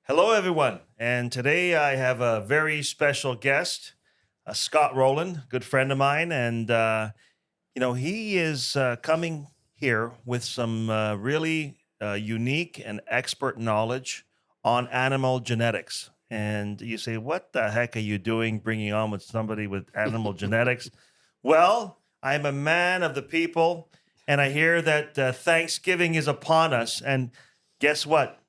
Hello, everyone. And today I have a very special guest, Scott Rowland, good friend of mine. And, he is coming here with some really unique and expert knowledge on animal genetics. And you say, what the heck are you doing bringing on with somebody with animal genetics? Well, I'm a man of the people, and I hear that Thanksgiving is upon us. And guess what?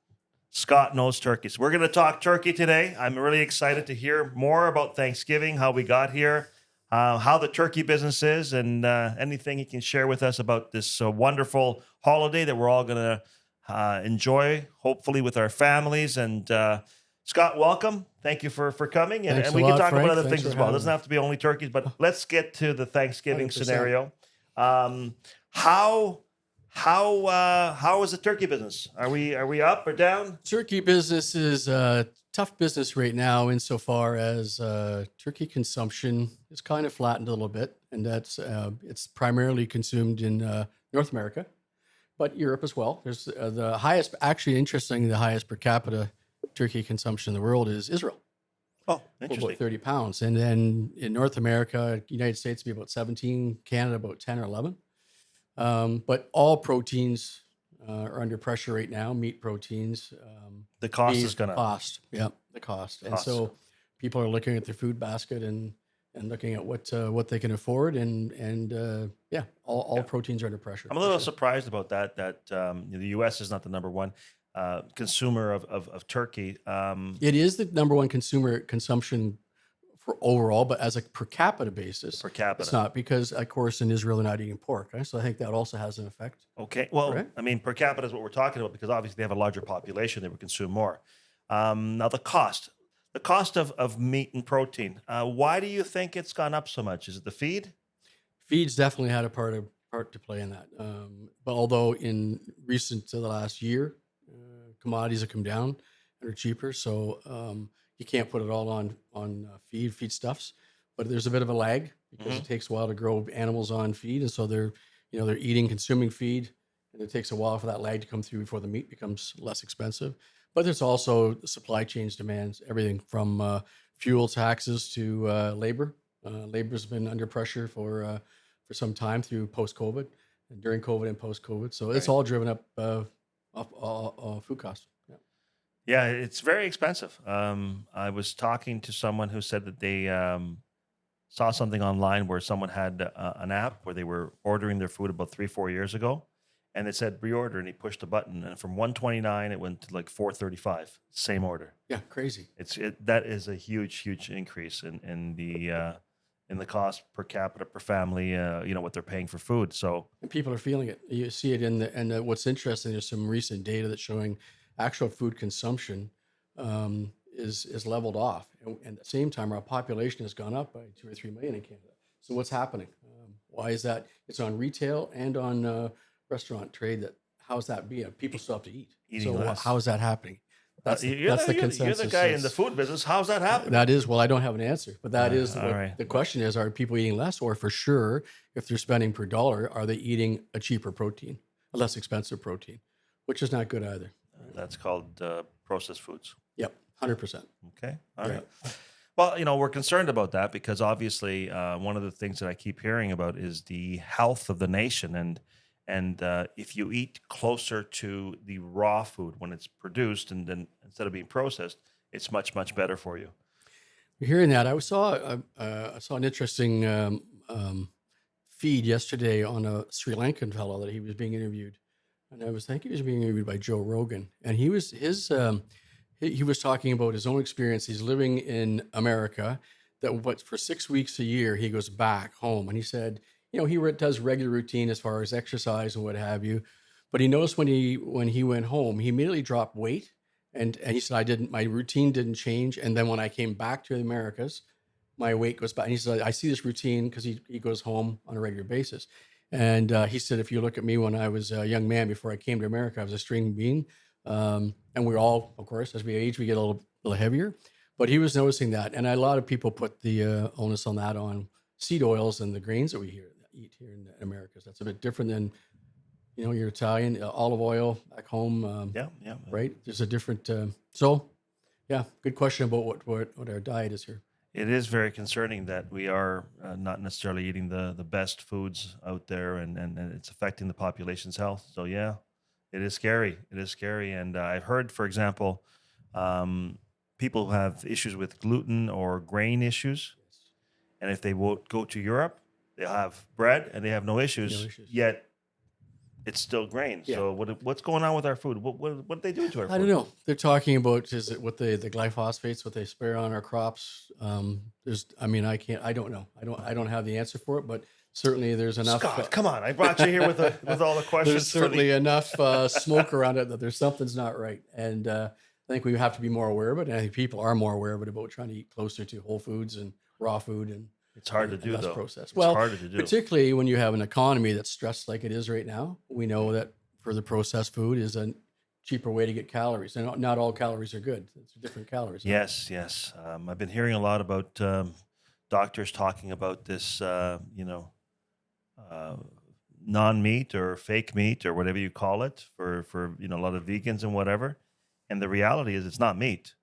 Scott knows turkeys. We're going to talk turkey today. I'm really excited to hear more about Thanksgiving, how we got here, how the turkey business is, and anything he can share with us about this wonderful holiday that we're all going to enjoy, hopefully, with our families. And Scott, welcome. Thank you for coming. And, Thanks and a we can lot, talk about Frank. other Thanks things for as well. It having doesn't me. have to be only turkeys, but let's get to the Thanksgiving 100%. scenario. Um, how is the turkey business? Are we up or down? Turkey business is a tough business right now insofar as turkey consumption is kind of flattened a little bit, and that's it's primarily consumed in North America, but Europe as well. There's the highest, actually, interesting, the highest per capita turkey consumption in the world is Israel, Oh, for about interesting. 30 pounds, and then in North America, United States be about 17, Canada about 10 or 11. But all proteins are under pressure right now. Meat proteins, The cost is beef, gonna cost, yeah, the cost, and cost. so people are looking at their food basket and looking at what they can afford, and yeah, all Yeah, proteins are under pressure I'm a for little sure. surprised about that. That the U.S. is not the number one consumer of turkey. It is the number one consumer consumption for overall, but as a per capita basis, Per it's capita. not because, of course, in Israel they're not eating pork, right? So I think that also has an effect, Okay. Well, right? I mean, per capita is what we're talking about because obviously they have a larger population; they would consume more. Now, the cost of meat and protein. Why do you think it's gone up so much? Is it the feed? Feeds definitely had a part to play in that. But although in recent to the last year, commodities have come down and are cheaper, so you can't put it all on feedstuffs. But there's a bit of a lag because it Hmm. takes a while to grow animals on feed, and so they're eating, consuming feed, and it takes a while for that lag to come through before the meat becomes less expensive. But there's also the supply chains demands, everything from fuel taxes to labor. Labor's been under pressure for some time through post COVID and during COVID and post COVID. So it's Right. all driven up food costs. Yeah. Yeah, it's very expensive. I was talking to someone who said that they saw something online where someone had an app where they were ordering their food about 3 4 years ago, and it said reorder, and he pushed a button, and from 129 it went to like 435. Same order. Yeah, crazy. That is a huge increase in the cost per capita per family. What they're paying for food. So And people are feeling it. You see it in what's interesting, there's some recent data that's showing actual food consumption is leveled off. And at the same time, our population has gone up by 2 or 3 million in Canada. So what's happening? Why is that? It's on retail and on restaurant trade. How's that being? People still have to eat. eating So less. how is that happening? That's the You're that's the the you're the consensus. guy in the food business. How's that happening? That is, well, I don't have an answer, but that is All what right. the question is. Are people eating less? Or for sure, if they're spending per dollar, are they eating a cheaper protein, a less expensive protein, which is not good either. That's called processed foods. Yep, 100%. Okay. All Yeah. right. Well, we're concerned about that because obviously one of the things that I keep hearing about is the health of the nation, and if you eat closer to the raw food when it's produced and then instead of being processed, it's much better for you. Hearing that, I saw an interesting feed yesterday on a Sri Lankan fellow that he was being interviewed, and I think he was being interviewed by Joe Rogan, and he was talking about his own experience. He's living in America, that what for 6 weeks a year he goes back home, and he said, does regular routine as far as exercise and what have you, but he noticed when he went home, he immediately dropped weight, and he said, my routine didn't change, and then when I came back to the Americas, my weight goes back. And he said, I see this routine because he goes home on a regular basis. And he said, if you look at me when I was a young man before I came to America, I was a string bean. And we're all, of course, as we age, we get a little heavier. But he was noticing that. And a lot of people put the onus on that on seed oils and the grains that eat here in the Americas. That's a bit different than, your Italian olive oil back home, Yeah, yeah. right? There's a different, so Yeah, good question about what our diet is here. It is very concerning that we are not necessarily eating the best foods out there, and it's affecting the population's health. So yeah, it is scary. It is scary, and I've heard, for example, um, people who have issues with gluten or grain issues, Yes. and if they won't go to Europe, they'll have bread and they have no No issues. issues. Yet it's still grain. Yeah. So what's going on with our food? What are they doing to our I don't food? know. They're talking about is it what the glyphosates, what they spray on our crops. I mean, I don't know. I don't have the answer for it, but certainly there's enough. Scott, come on! I brought you here with with all the There's questions for the. certainly enough smoke around it that there's something's not right, and I think we have to be more aware of it. And I think people are more aware of it about trying to eat closer to whole foods and raw food and It's hard to and do less though. processed. It's Well, harder to do. particularly when you have an economy that's stressed like it is right now, we know that for the processed food is a cheaper way to get calories, and not all calories are good. It's different calories. Huh? Yes, yes. I've been hearing a lot about doctors talking about this, uh, non-meat or fake meat or whatever you call it for a lot of vegans and whatever. And the reality is, it's not meat,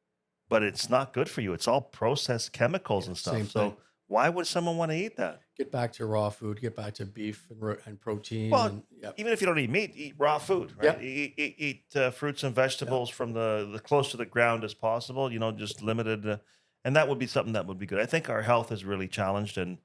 but it's not good for you. It's all processed chemicals Yeah, and same stuff. thing. So why would someone want to eat that? Get back to raw food. Get back to beef and protein Well, and yep, even if you don't eat meat, eat raw food, right? yep, Eat fruits and yep. vegetables from the close to the ground as possible. Just limited, and that would be something that would be good. I think our health is really challenged, and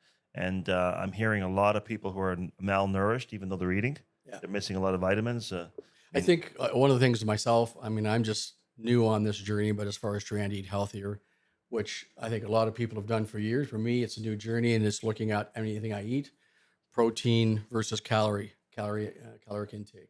I'm hearing a lot of people who are malnourished, even though they're eating. Yeah. They're missing a lot of vitamins. I I mean, think one of the things myself, I mean, I'm just new on this journey, but as far as trying to eat healthier, which I think a lot of people have done for years, for me, it's a new journey and it's looking at anything I eat, protein versus caloric intake.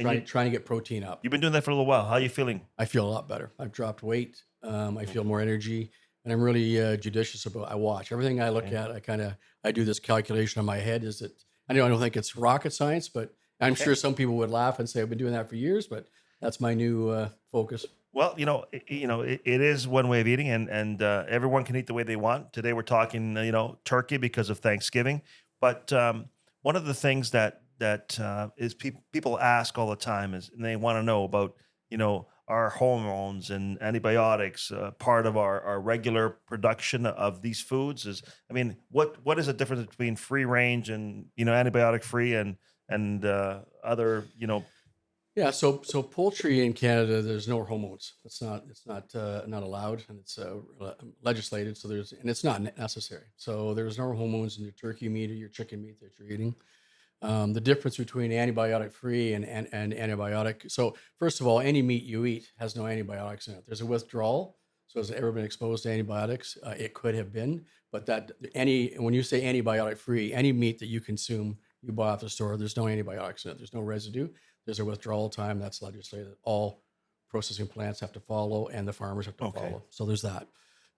and Trying to get protein up. you've been doing that for a little while. How are you feeling? I feel a lot better. I've dropped weight. I Mm, feel more energy, and I'm really judicious about. I watch everything I look okay. at. I do this calculation in my head. Is it? I don't think it's rocket science, but I'm Okay. sure some people would laugh and say I've been doing that for years. But that's my new focus. Well, it is one way of eating, and everyone can eat the way they want. Today, we're talking, turkey because of Thanksgiving. But one of the things that is people ask all the time is, and they want to know about, our hormones and antibiotics, part of our regular production of these foods is. I mean, what is the difference between free range and antibiotic free and other Yeah. So poultry in Canada, there's no hormones. It's not allowed, and it's legislated. So it's not necessary. So there's no hormones in your turkey meat or your chicken meat that you're eating. The difference between antibiotic free and antibiotic. So first of all, any meat you eat has no antibiotics in it. There's a withdrawal. So has it ever been exposed to antibiotics? It could have been, but when you say antibiotic free, any meat that you consume, you buy off the store, there's no antibiotics in it. There's no residue. There's a withdrawal time that's legislated. All processing plants have to follow, and the farmers have to okay. follow. So there's that.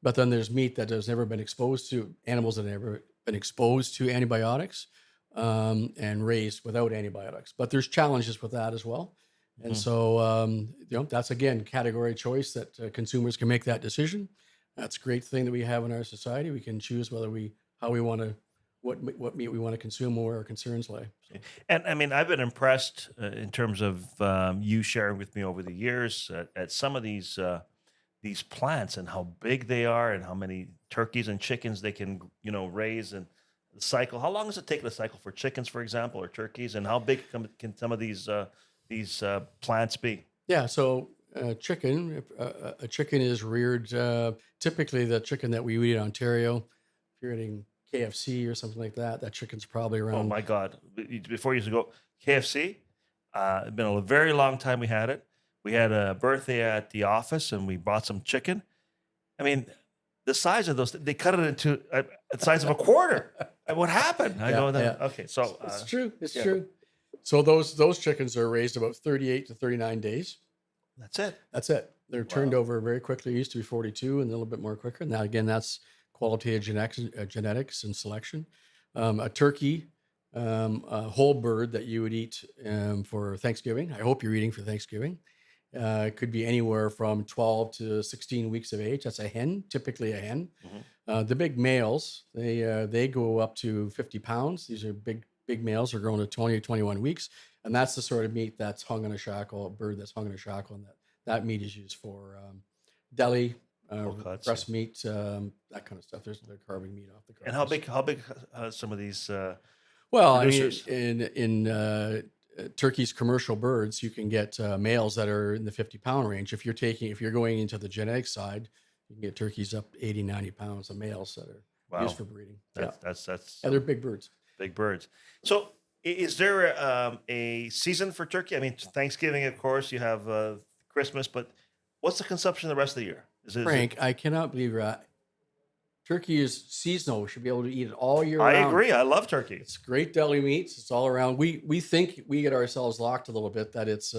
But then there's meat that has never been exposed to animals that have never been exposed to antibiotics and raised without antibiotics. But there's challenges with that as well. And Mhm. so, that's again category choice that consumers can make that decision. That's a great thing that we have in our society. We can choose how we want to, what meat we want to consume, or where our concerns lie. So, And I mean, I've been impressed in terms of you sharing with me over the years at some of these plants and how big they are and how many turkeys and chickens they can raise and the cycle. How long does it take to cycle for chickens, for example, or turkeys? And how big can some of these plants be? yeah. So, a chicken is reared. Typically, the chicken that we eat in Ontario, if you're eating KFC or something like that, that chicken's probably Oh around. my God! Before you used to go KFC, it's been a very long time we had it. We had a birthday at the office and we bought some chicken. I mean, the size of those, they cut it into the size of a quarter. What happened? I Yeah, go, then, yeah. okay, so, It's true. It's yeah, true. So those chickens are raised about 38 to 39 days. that's it. That's it. They're turned Wow. over very quickly. It used to be 42 and a little bit more quicker. Now again, that's quality of genetics and selection. A turkey, a whole bird that you would eat for Thanksgiving. I hope you're eating for Thanksgiving. It could be anywhere from 12 to 16 weeks of age. That's a hen, typically a hen. Mhm. The big males, they go up to 50 pounds. These are big males are grown to 20 or 21 weeks, and that's the sort of meat that's hung on a shackle, a bird that's hung on a shackle, and that meat is used for deli, Cold cuts. breast meat, that kind of stuff. They're carving meat off the And carcass. how big some of these Well, I mean, producers? Turkey's commercial birds, you can get males that are in the 50-pound range. If you're going into the genetic side, you can get turkeys up to 80, 90 pounds of males that are used Wow, for breeding. Yeah, that's yeah, they're some big birds. big birds. So, is there a season for turkey? I mean, Thanksgiving, of course, you have Christmas, but what's the consumption the rest of the year? Is it? Frank, I cannot believe that turkey is seasonal. We should be able to eat it all year I round. agree. I love turkey. It's great deli meats. It's all around. We think we get ourselves locked a little bit that it's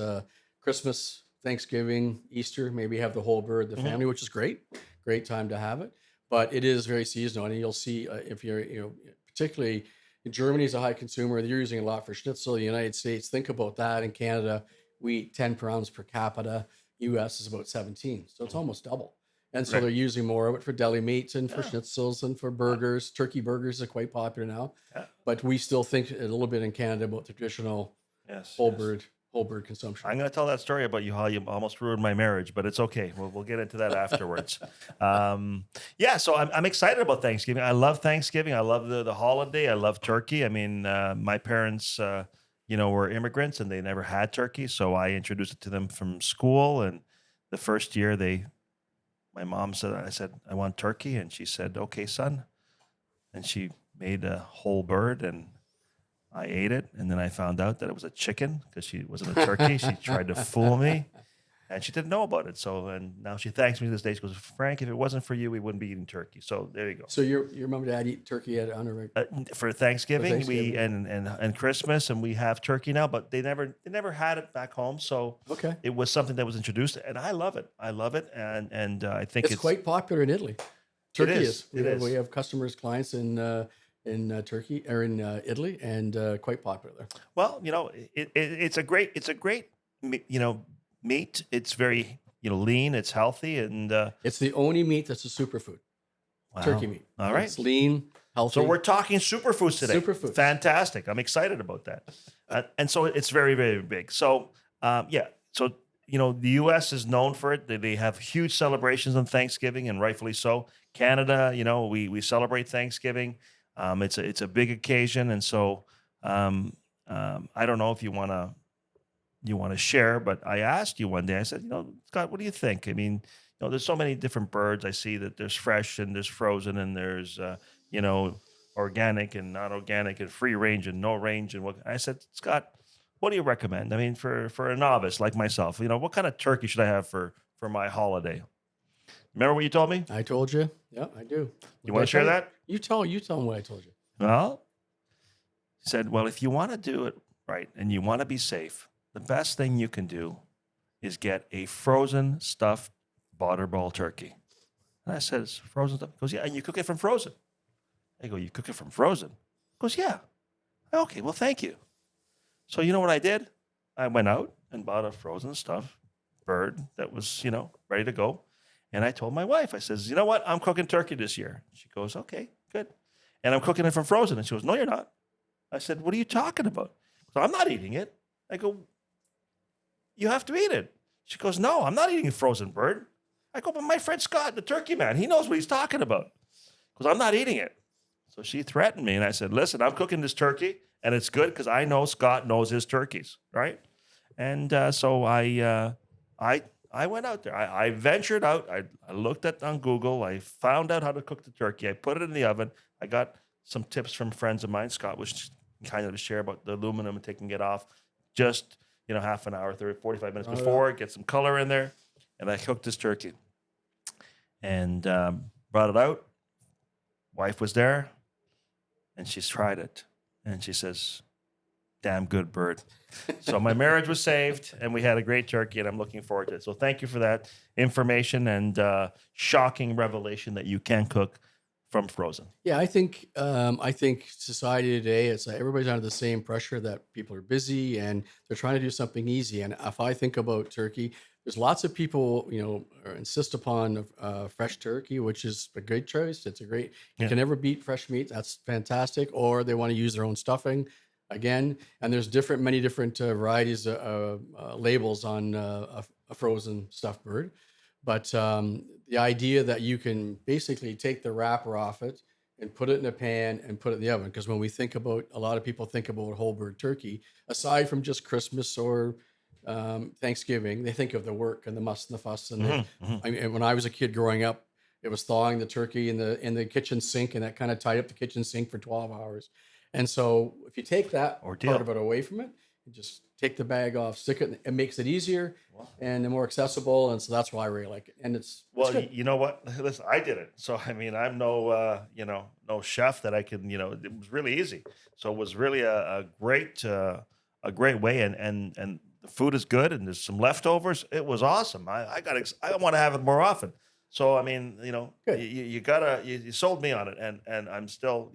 Christmas, Thanksgiving, Easter. Maybe have the whole bird, the Hmm. family, which is great. Great time to have it. But it is very seasonal, and you'll see if you're particularly Germany's a high consumer. They're using a lot for schnitzel. The United States, think about that. In Canada, we eat 10 pounds per capita. US is about 17, so it's almost double. And so Right. they're using more of it for deli meats and for Yeah. schnitzels and for burgers. Turkey burgers are quite popular now, Yeah. but we still think a little bit in Canada about the traditional Yes. whole Yes. bird consumption. I'm going to tell that story about you, how you almost ruined my marriage, but it's okay. We'll get into that afterwards. Yeah, so I'm excited about Thanksgiving. I love Thanksgiving. I love the holiday. I love turkey. I mean, my parents, were immigrants and they never had turkey, so I introduced it to them from school. And the first year, my mom said, I said, I want turkey, and she said, okay, son. And she made a whole bird, and I ate it, and then I found out that it was a chicken because she wasn't a turkey. She tried to fool me, and she didn't know about it. So, and now she thanks me this day. She goes, Frank, if it wasn't for you, we wouldn't be eating turkey. So there you go. So your mom and dad eat turkey on a regular For Thanksgiving, we Thanksgiving? and Christmas, and we have turkey now, but they never had it back home. So Okay, it was something that was introduced, and I love it. I love it, and I think it's quite popular in Italy. it Turkey is. is. It We is. have customers, clients in Turkey or in Italy, and quite popular there. Well, it's a great meat. It's very lean. It's healthy, and It's the only meat that's a superfood. Turkey wow. meat. All right. It's lean, So healthy. we're talking superfoods today. Superfoods. Fantastic. I'm excited about that. And so it's very, very big. So, yeah. So, the U.S. is known for it. They have huge celebrations on Thanksgiving, and rightfully so. Canada, we celebrate Thanksgiving. It's a big occasion. And so I don't know if you want to share, but I asked you one day, I said, Scott, what do you think? I mean, there's so many different birds. I see that there's fresh and there's frozen and there's, organic and not organic and free range and no range. And what I said, Scott, what do you recommend? I mean, for a novice like myself, what kind of turkey should I have for my holiday? Remember what you told me? I told you. Yeah, I do. You What did want I to share tell you? that? You tell them what I told you. Well, he said, well, if you want to do it right and you want to be safe, the best thing you can do is get a frozen stuffed butterball turkey. And I said, it's frozen stuff. He goes, yeah, and you cook it from frozen. I go, you cook it from frozen? He goes, yeah. Okay, well, thank you. So you know what I did? I went out and bought a frozen stuffed bird that was, ready to go. And I told my wife, I says, you know what? I'm cooking turkey this year. She goes, okay, good. And I'm cooking it from frozen. And she goes, no, you're not. I said, what are you talking about? So I'm not eating it. I go, you have to eat it. She goes, no, I'm not eating a frozen bird. I go, but my friend Scott, the turkey man, he knows what he's talking about. Because I'm not eating it. So she threatened me, and I said, listen, I'm cooking this turkey, and it's good because I know Scott knows his turkeys, right? And so I went out there. I ventured out. I looked on Google. I found out how to cook the turkey. I put it in the oven. I got some tips from friends of mine. Scott was kind of to share about the aluminum and taking it off just, half an hour, 30, 45 minutes Oh, yeah. before, get some color in there. And I cooked this turkey and brought it out. Wife was there, and she's tried it. And she says, damn good bird. So my marriage was saved, and we had a great turkey, and I'm looking forward to it. So thank you for that information and shocking revelation that you can cook from frozen. Yeah, I think society today, it's like everybody's under the same pressure that people are busy and they're trying to do something easy. And if I think about turkey, there's lots of people, insist upon fresh turkey, which is a great choice. It's a great, you Yeah. can never beat fresh meat. That's fantastic. Or they want to use their own stuffing again. And there's many different varieties, labels on a frozen stuffed bird. But the idea that you can basically take the wrapper off it and put it in a pan and put it in the oven, because when we think about, a lot of people think about whole bird turkey, aside from just Christmas or Thanksgiving, they think of the work and the muss and the fuss. And Hmm. Hmm. I mean, when I was a kid growing up, it was thawing the turkey in the kitchen sink, and that kind of tied up the kitchen sink for 12 hours. And so if you take that part Ordeal. of it away from it, and just take the bag off, stick it, it makes it easier Wow. and they're more accessible. And so that's why I really like it. And it's Well, good. you know what? Listen, I did it. So I mean, I'm no, no chef that I can, it was really easy. So it was really a great way, and the food is good, and there's some leftovers. It was awesome. I want to have it more often. So I mean, Good. you gotta, you sold me on it, and I'm still,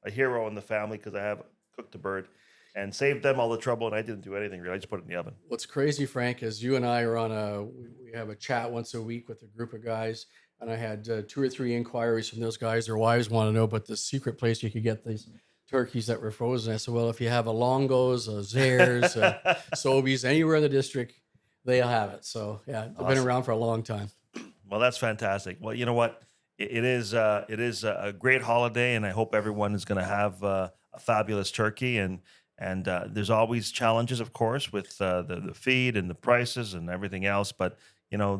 a hero in the family because I have cooked the bird and saved them all the trouble, and I didn't do anything really. I just put it in the oven. What's crazy, Frank, is you and I are on we have a chat once a week with a group of guys. And I had two or three inquiries from those guys. Their wives want to know about the secret place you could get these turkeys that were frozen. I said, well, if you have a Longos, a Zares, Sobeys, anywhere in the district, they'll have it. So yeah, they've been Awesome. around for a long time. Well, that's fantastic. Well, you know what? It is a great holiday, and I hope everyone is going to have a fabulous turkey. And there's always challenges, of course, with the feed and the prices and everything else. But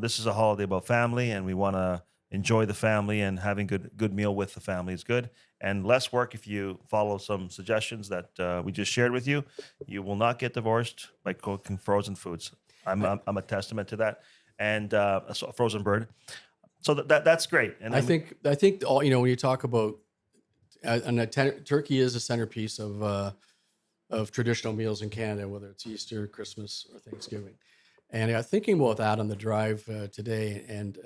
this is a holiday about family, and we want to enjoy the family, and having good meal with the family is good. And less work if you follow some suggestions that we just shared with you. You will not get divorced by cooking frozen foods. I'm I, I'm a testament to that. And a frozen bird. So that's great. And then I think all, when you talk about, and turkey is a centerpiece of traditional meals in Canada, whether it's Easter, Christmas, or Thanksgiving. And thinking about that on the drive today, and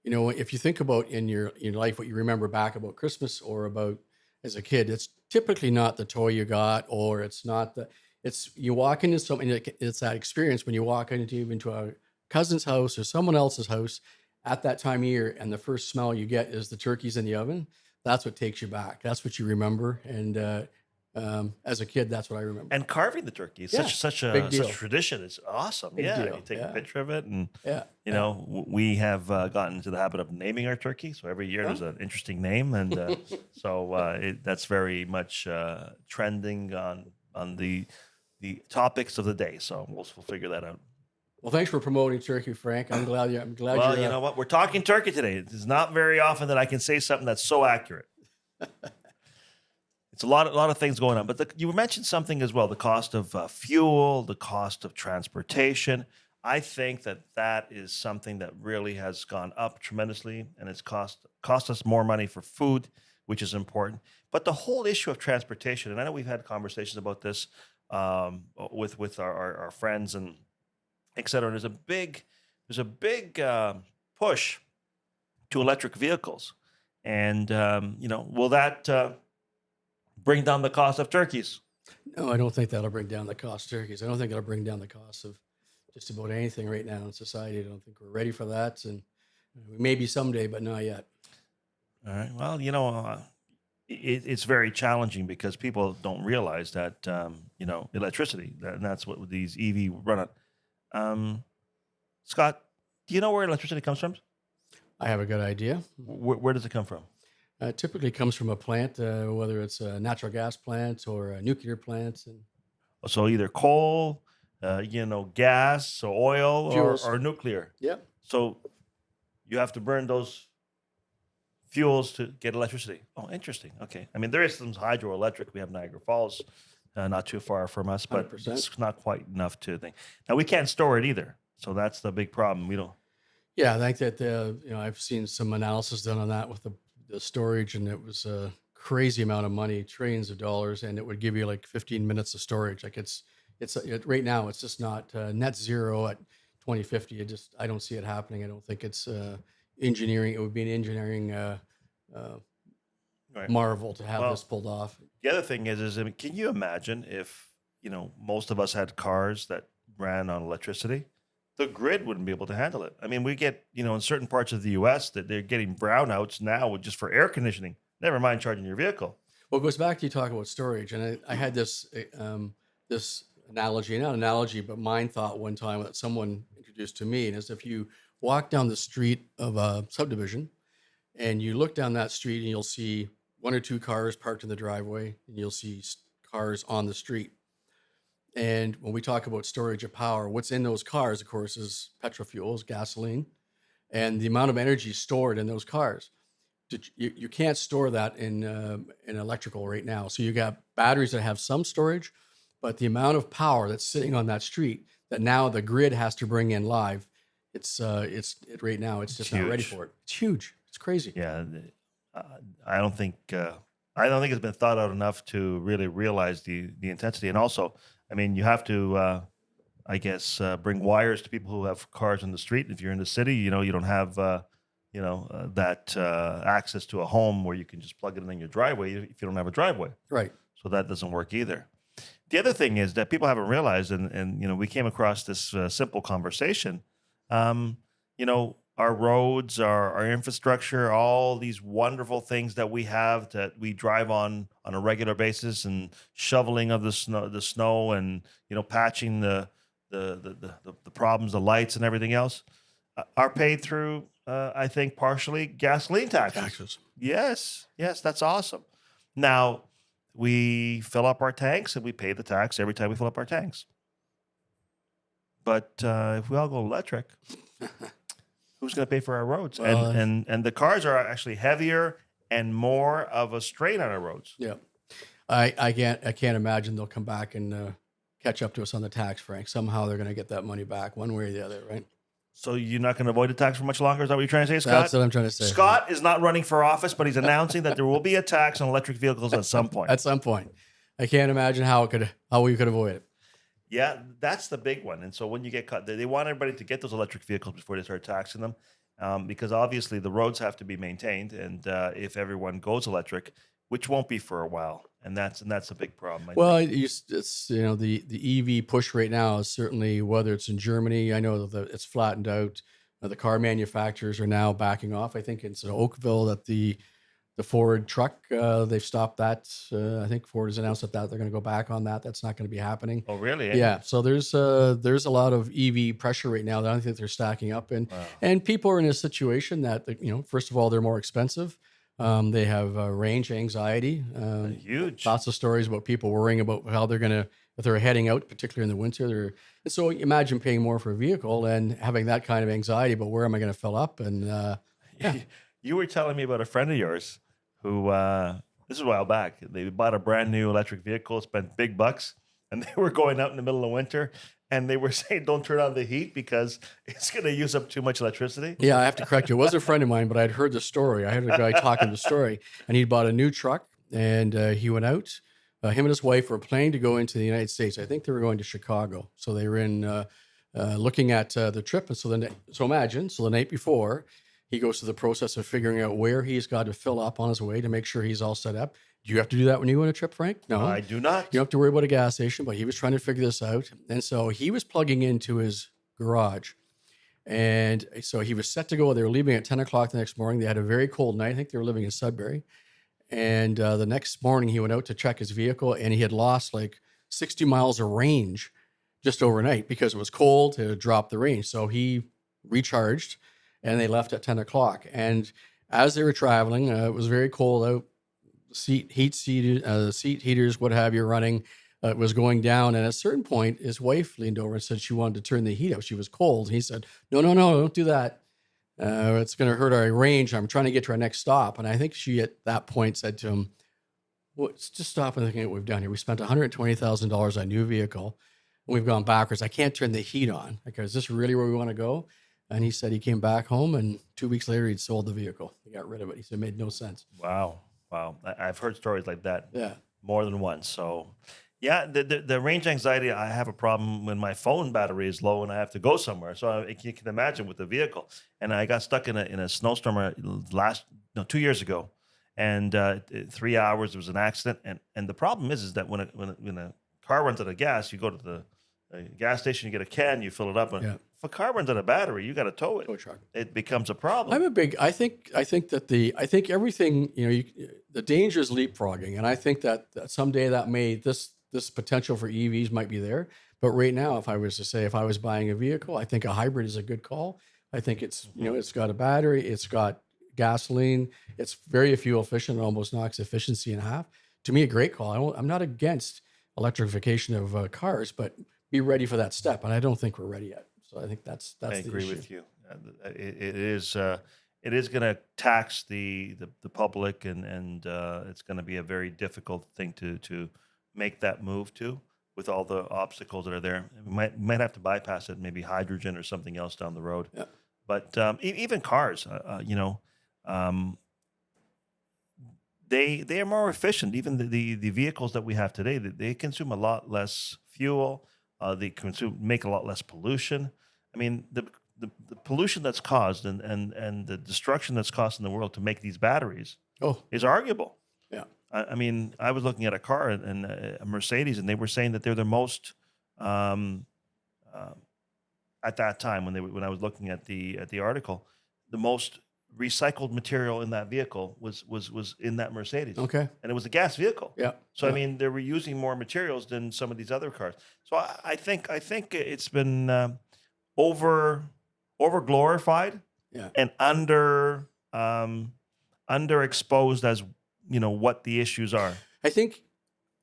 if you think about in your life what you remember back about Christmas or about as a kid, it's typically not the toy you got, or it's not it's you walk into something. It's that experience when you walk into a cousin's house or someone else's house at that time of year, and the first smell you get is the turkeys in the oven. That's what takes you back. That's what you remember. And as a kid, that's what I remember. and carving the turkey, it's Yeah, such big a deal. tradition. It's awesome. Big Yeah, you deal. take a Yeah, picture of it, and yeah, yeah. we have gotten into the habit of naming our turkey. So every year Huh? there's an interesting name, and so that's very much trending on the topics of the day. So we'll figure that out. Well, thanks for promoting turkey, Frank. I'm glad Well, you're. you know what? We're talking turkey today. It's not very often that I can say something that's so accurate. It's a lot of things going on. But you mentioned something as well: the cost of fuel, the cost of transportation. I think that is something that really has gone up tremendously, and it's cost us more money for food, which is important. But the whole issue of transportation, and I know we've had conversations about this with our friends and et cetera. There's a big push to electric vehicles, and will that bring down the cost of turkeys? No, I don't think that'll bring down the cost of turkeys. I don't think it'll bring down the cost of just about anything right now in society. I don't think we're ready for that, and maybe someday, but not yet. All right. Well, it's very challenging because people don't realize that electricity, and that's what these EV run on. Um, Scott, do you know where electricity comes from? I have a good idea. Where does it come from? It typically comes from a plant, whether it's a natural gas plant or a nuclear plant, and So either coal, gas, so oil, fuels. or nuclear. Yep. So you have to burn those fuels to get electricity. Oh, interesting. Okay. I mean, there is some hydroelectric. We have Niagara Falls, not too far from us, but 100%. it's not quite enough to think. Now we can't store it either, so that's the big problem. We don't. Yeah, I think that I've seen some analysis done on that with the storage, and it was a crazy amount of money, trillions of dollars, and it would give you like 15 minutes of storage. Like right now, it's just not net zero at 2050. I don't see it happening. I don't think it's engineering. It would be an engineering uh, Right. marvel to have this Well, pulled off. the other thing is, I mean, can you imagine if most of us had cars that ran on electricity? The grid wouldn't be able to handle it. I mean, we get in certain parts of the U.S. that they're getting brownouts now just for air conditioning. Never mind charging your vehicle. Well, it goes back to you talking about storage, and I had this analogy, not analogy, but mind thought one time that someone introduced to me, and as if you walk down the street of a subdivision, and you look down that street, and you'll see one or two cars parked in the driveway, and you'll see cars on the street. And when we talk about storage of power, what's in those cars, of course, is petrol fuels, gasoline, and the amount of energy stored in those cars. You can't store that in electrical right now. So you got batteries that have some storage, but the amount of power that's sitting on that street that now the grid has to bring in live, right now it's It's just not ready huge. for it. It's huge. It's crazy. Yeah, uh, I don't think it's been thought out enough to really realize the intensity. And also, I mean, you have to, I guess, bring wires to people who have cars in the street. If you're in the city, you don't have, that access to a home where you can just plug it in your driveway if you don't have a driveway. Right. So that doesn't work either. The other thing is that people haven't realized, and we came across this simple conversation. Um, our roads, our infrastructure, all these wonderful things that we have that we drive on a regular basis, and shoveling of the snow, and patching the problems, the lights, and everything else, are paid through, I think, partially gasoline taxes. Taxes. Yes, yes, that's awesome. Now, we fill up our tanks and we pay the tax every time we fill up our tanks. But if we all go electric, who's going to pay for our roads? And Well, and the cars are actually heavier and more of a strain on our roads. yeah. I can't imagine they'll come back and catch up to us on the tax, Frank. Somehow they're going to get that money back one way or the other, right? So you're not going to avoid the tax for much longer? Is that what you're trying to say, Scott? That's what I'm trying to say. Scott is not running for office, but he's announcing that there will be a tax on electric vehicles at some point. At some point. I can't imagine how we could avoid it. Yeah, that's the big one. And so when you get cut, they want everybody to get those electric vehicles before they start taxing them, because obviously the roads have to be maintained, and if everyone goes electric, which won't be for a while, and that's a big problem. I Well, think. it's the EV push right now is certainly, whether it's in Germany, I know that it's flattened out. The car manufacturers are now backing off. I think it's in Oakville that the Ford truck, they've stopped that. I think Ford has announced that they're going to go back on that. That's not going to be happening. Oh, really? Eh? Yeah, so there's a lot of EV pressure right now that I think they're stacking up, and Wow. people are in a situation that, first of all, they're more expensive. They have range anxiety. Huge. Lots of stories about people worrying about how they're gonna, if they're heading out, particularly in the winter. And so imagine paying more for a vehicle and having that kind of anxiety about where am I going to fill up, and yeah, You were telling me about a friend of yours who, this is a while back, they bought a brand new electric vehicle, spent big bucks, and they were going out in the middle of winter, and they were saying, don't turn on the heat because it's going to use up too much electricity. yeah. I have to correct you. It was a friend of mine, but I'd heard the story. I heard a guy talking the story, and he'd bought a new truck, and he went out. Him and his wife were planning to go into the United States. I think they were going to Chicago, so they were in looking at the trip. And so imagine, so the night before, he goes through the process of figuring out where he's got to fill up on his way to make sure he's all set up. Do you have to do that when you go on a trip, Frank? No. I do not. You don't have to worry about a gas station, but he was trying to figure this out. And so he was plugging into his garage. And so he was set to go. They were leaving at 10 o'clock the next morning. They had a very cold night. I think they were living in Sudbury. And the next morning he went out to check his vehicle, and he had lost like 60 miles of range just overnight because it was cold. It had dropped the range. So he recharged, and they left at 10 o'clock. And as they were traveling, it was very cold out. Seat heaters, what have you, running. It was going down. And at a certain point, his wife leaned over and said she wanted to turn the heat up. She was cold. He said, no, don't do that. It's going to hurt our range. I'm trying to get to our next stop. And I think she at that point said to him, well, let's just stop and think at what we've done here. We spent $120,000 on a new vehicle, and we've gone backwards. I can't turn the heat on. Like, is this really where we want to go? And he said he came back home, and 2 weeks later, he'd sold the vehicle. He got rid of it. He said it made no sense. Wow. Wow. I've heard stories like that Yeah. more than once. So, yeah, the range anxiety, I have a problem when my phone battery is low and I have to go somewhere. So you can imagine with the vehicle. And I got stuck in a snowstorm 2 years ago, and 3 hours, there was an accident. And the problem is that when a car runs out of gas, you go to the gas station, you get a can, you fill it up. And Yeah. if a car runs out of battery, you got to tow it. Tow truck. It becomes a problem. I think everything, the danger is leapfrogging. And I think that someday this potential for EVs might be there. But right now, if I was buying a vehicle, I think a hybrid is a good call. I think it's, it's got a battery, it's got gasoline, it's very fuel efficient, it almost knocks efficiency in half. To me, a great call. I'm not against electrification of cars, but be ready for that step. And I don't think we're ready yet. So I think I that's the agree issue. with you. It is going to tax the public, and it's going to be a very difficult thing to make that move to with all the obstacles that are there. We might have to bypass it, maybe hydrogen or something else down the road. Yeah. But even cars, um, they are more efficient. Even the vehicles that we have today, they consume a lot less fuel. They make a lot less pollution. I mean, the pollution that's caused and the destruction that's caused in the world to make these batteries Oh, is arguable. yeah. I mean, I was looking at a car and a Mercedes, and they were saying that they're the most um, uh, at that time when I was looking at the article, the most recycled material in that vehicle was in that Mercedes, Okay. and it was a gas vehicle. Yeah. So I mean, they were using more materials than some of these other cars. So I think it's been over over glorified Yeah. and um, underexposed as what the issues are. I think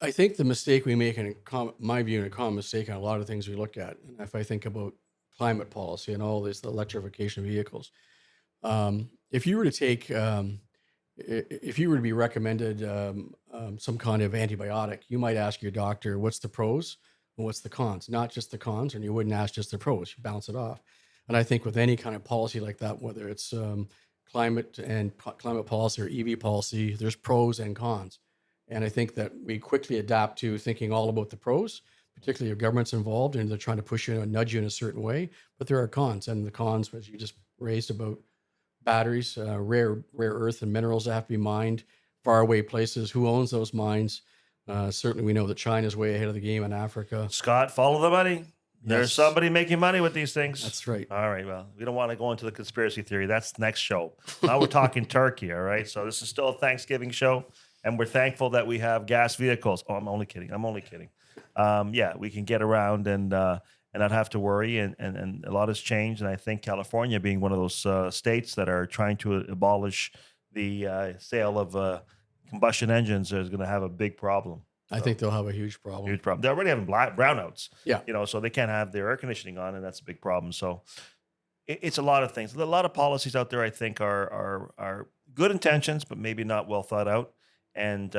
I think the mistake we make, in my view, and a common mistake on a lot of things we look at, and if I think about climate policy and all this, the electrification of vehicles, if you were to take, if you were to be recommended some kind of antibiotic, you might ask your doctor, what's the pros and what's the cons? Not just the cons, and you wouldn't ask just the pros, you bounce it off. And I think with any kind of policy like that, whether it's climate policy or EV policy, there's pros and cons. And I think that we quickly adapt to thinking all about the pros, particularly if government's involved and they're trying to push you and nudge you in a certain way. But there are cons, and the cons, as you just raised about batteries, rare earth and minerals that have to be mined, faraway places. Who owns those mines? Certainly, we know that China's way ahead of the game in Africa. Scott, follow the money. There's Yes, somebody making money with these things. that's right. All right. Well, we don't want to go into the conspiracy theory. That's next show. Now we're talking turkey. All right. So this is still a Thanksgiving show, and we're thankful that we have gas vehicles. Oh, I'm only kidding. I'm only kidding. Yeah, we can get around and not have to worry. And a lot has changed. And I think California, being one of those states that are trying to abolish the sale of combustion engines, is going to have a big problem. I think they'll have a huge problem. Huge problem. They're already having brownouts. Yeah. So they can't have their air conditioning on, and that's a big problem. So it's a lot of things. A lot of policies out there, I think, are good intentions, but maybe not well thought out. And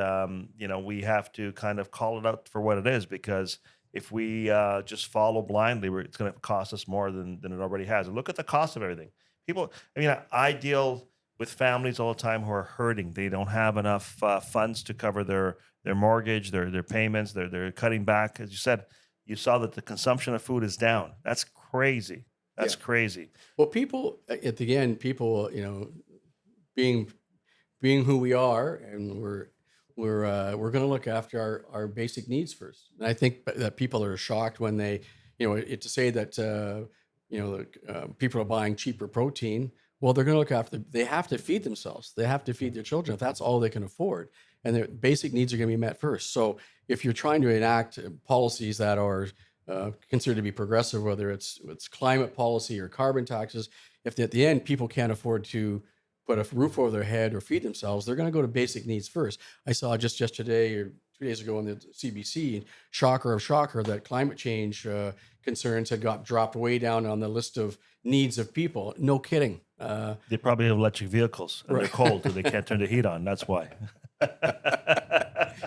we have to kind of call it out for what it is, because if we just follow blindly, it's going to cost us more than it already has. And look at the cost of everything. People, I mean, I deal with families all the time who are hurting. They don't have enough funds to cover their mortgage, their payments. They're cutting back. As you said, you saw that the consumption of food is down. That's crazy. That's Yeah. crazy. Well, people at the end, people, being who we are, and we're going to look after our basic needs first. And I think that people are shocked when they, to say that people are buying cheaper protein. Well, they're going to look after. They have to feed themselves. They have to feed their children if that's all they can afford, and their basic needs are going to be met first. So if you're trying to enact policies that are considered to be progressive, whether it's climate policy or carbon taxes, if at the end people can't afford to put a roof over their head or feed themselves, they're going to go to basic needs first. I saw just yesterday or 2 days ago on the CBC, shocker of shocker, that climate change concerns had got dropped way down on the list of needs of people. No kidding. They probably have electric vehicles, and they're Right. cold, so they can't turn the heat on. That's why.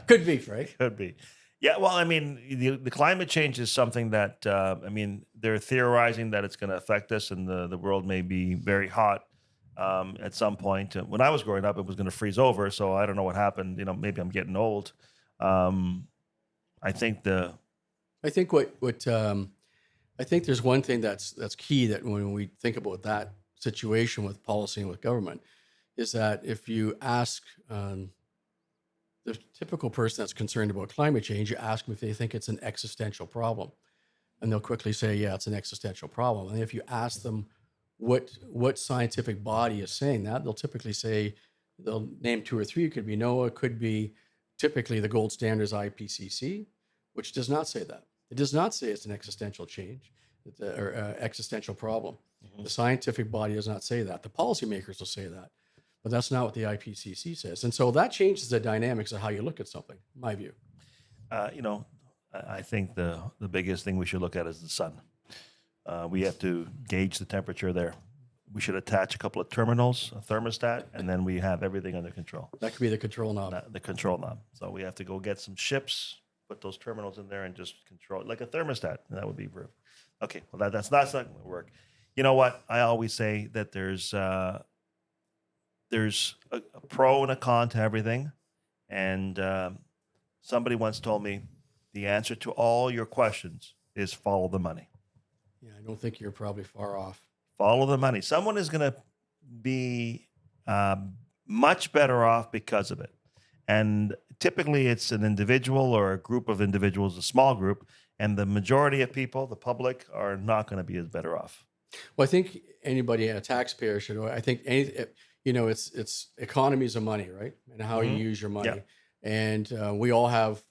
Could be, right? Could be. Yeah, well, I mean, the climate change is something that, I mean, they're theorizing that it's going to affect us, and the world may be very hot at some point. When I was growing up, it was going to freeze over, so I don't know what happened. Maybe I'm getting old. Um, I think I think I think there's one thing that's key, that when we think about that situation with policy and with government, is that if you ask the typical person that's concerned about climate change, you ask them if they think it's an existential problem, and they'll quickly say, "Yeah, it's an existential problem." And if you ask them what scientific body is saying that, they'll typically say, they'll name two or three. It could be NOAA, it could be, typically the gold standard is IPCC, which does not say that. It does not say it's an existential change, or existential problem. The scientific body does not say that. The policymakers will say that, but that's not what the IPCC says. And so that changes the dynamics of how you look at something, in my view. You know, I think the biggest thing we should look at is the sun. We have to gauge the temperature there. We should attach a couple of terminals, a thermostat, and then we have everything under control. That could be the control knob. The control knob. So we have to go get some ships, put those terminals in there, and just control it like a thermostat. And that would be perfect. Okay, well that's not going to work. You know what? I always say that there's a pro and a con to everything, and somebody once told me the answer to all your questions is follow the money. Yeah, I don't think you're probably far off. Follow the money. Someone is going to be much better off because of it. And typically it's an individual or a group of individuals, a small group, and the majority of people, the public, are not going to be as better off. Well, I think anybody, a taxpayer should, I think, it's economies of money, right? And how you use your money. Yep. And we all have,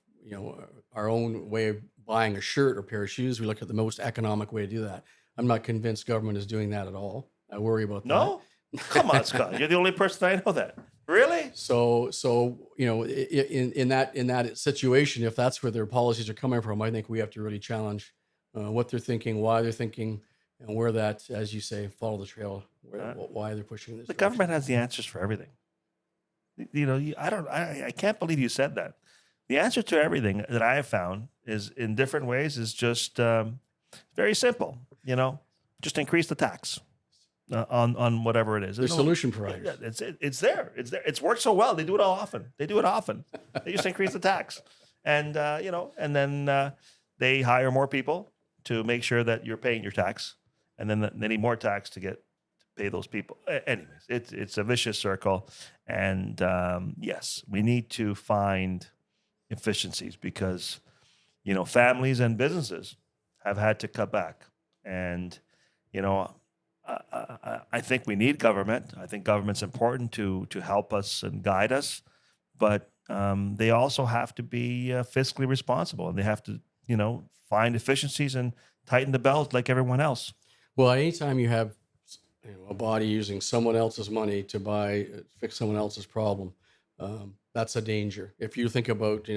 our own way of buying a shirt or pair of shoes. We look at the most economic way to do that. I'm not convinced government is doing that at all. I worry about that. No? Come on, Scott. You're the only person I know that. Really? So in that situation, if that's where their policies are coming from, I think we have to really challenge what they're thinking, why they're thinking, and where that, as you say, follow the trail, why they're pushing this. The government has the answers for everything. I can't believe you said that. The answer to everything that I have found is in different ways is just very simple. Just increase the tax on whatever it is. They're solution providers. It's there. It's worked so well. They do it often. They just increase the tax, and and then they hire more people to make sure that you're paying your tax, and then they need more tax to pay those people. Anyways, it's a vicious circle, and yes, we need to find efficiencies because families and businesses have had to cut back, and I think we need government. I think government's important to help us and guide us, but they also have to be fiscally responsible, and they have to find efficiencies and tighten the belt like everyone else. Well, anytime you have a body using someone else's money to fix someone else's problem, that's a danger. If you think about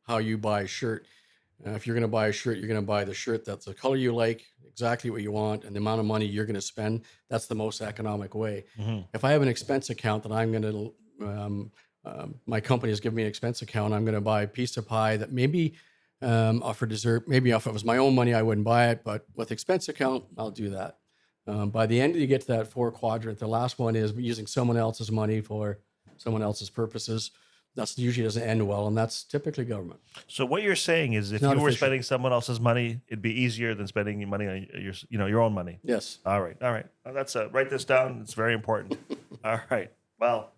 how you buy a shirt, if you're going to buy a shirt, you're going to buy the shirt that's the color you like, exactly what you want, and the amount of money you're going to spend. That's the most economic way. Mm-hmm. If I have an expense account that I'm going to, my company has given me an expense account, I'm going to buy a piece of pie that maybe for dessert, maybe if it was my own money, I wouldn't buy it, but with expense account, I'll do that. By the end, you get to that 4 quadrant. The last one is using someone else's money for someone else's purposes. That's usually doesn't end well, and that's typically government. So what you're saying is, if you were spending someone else's money, it'd be easier than spending your money on your own money. Yes. All right. Well, that's write this down. It's very important. All right. Well,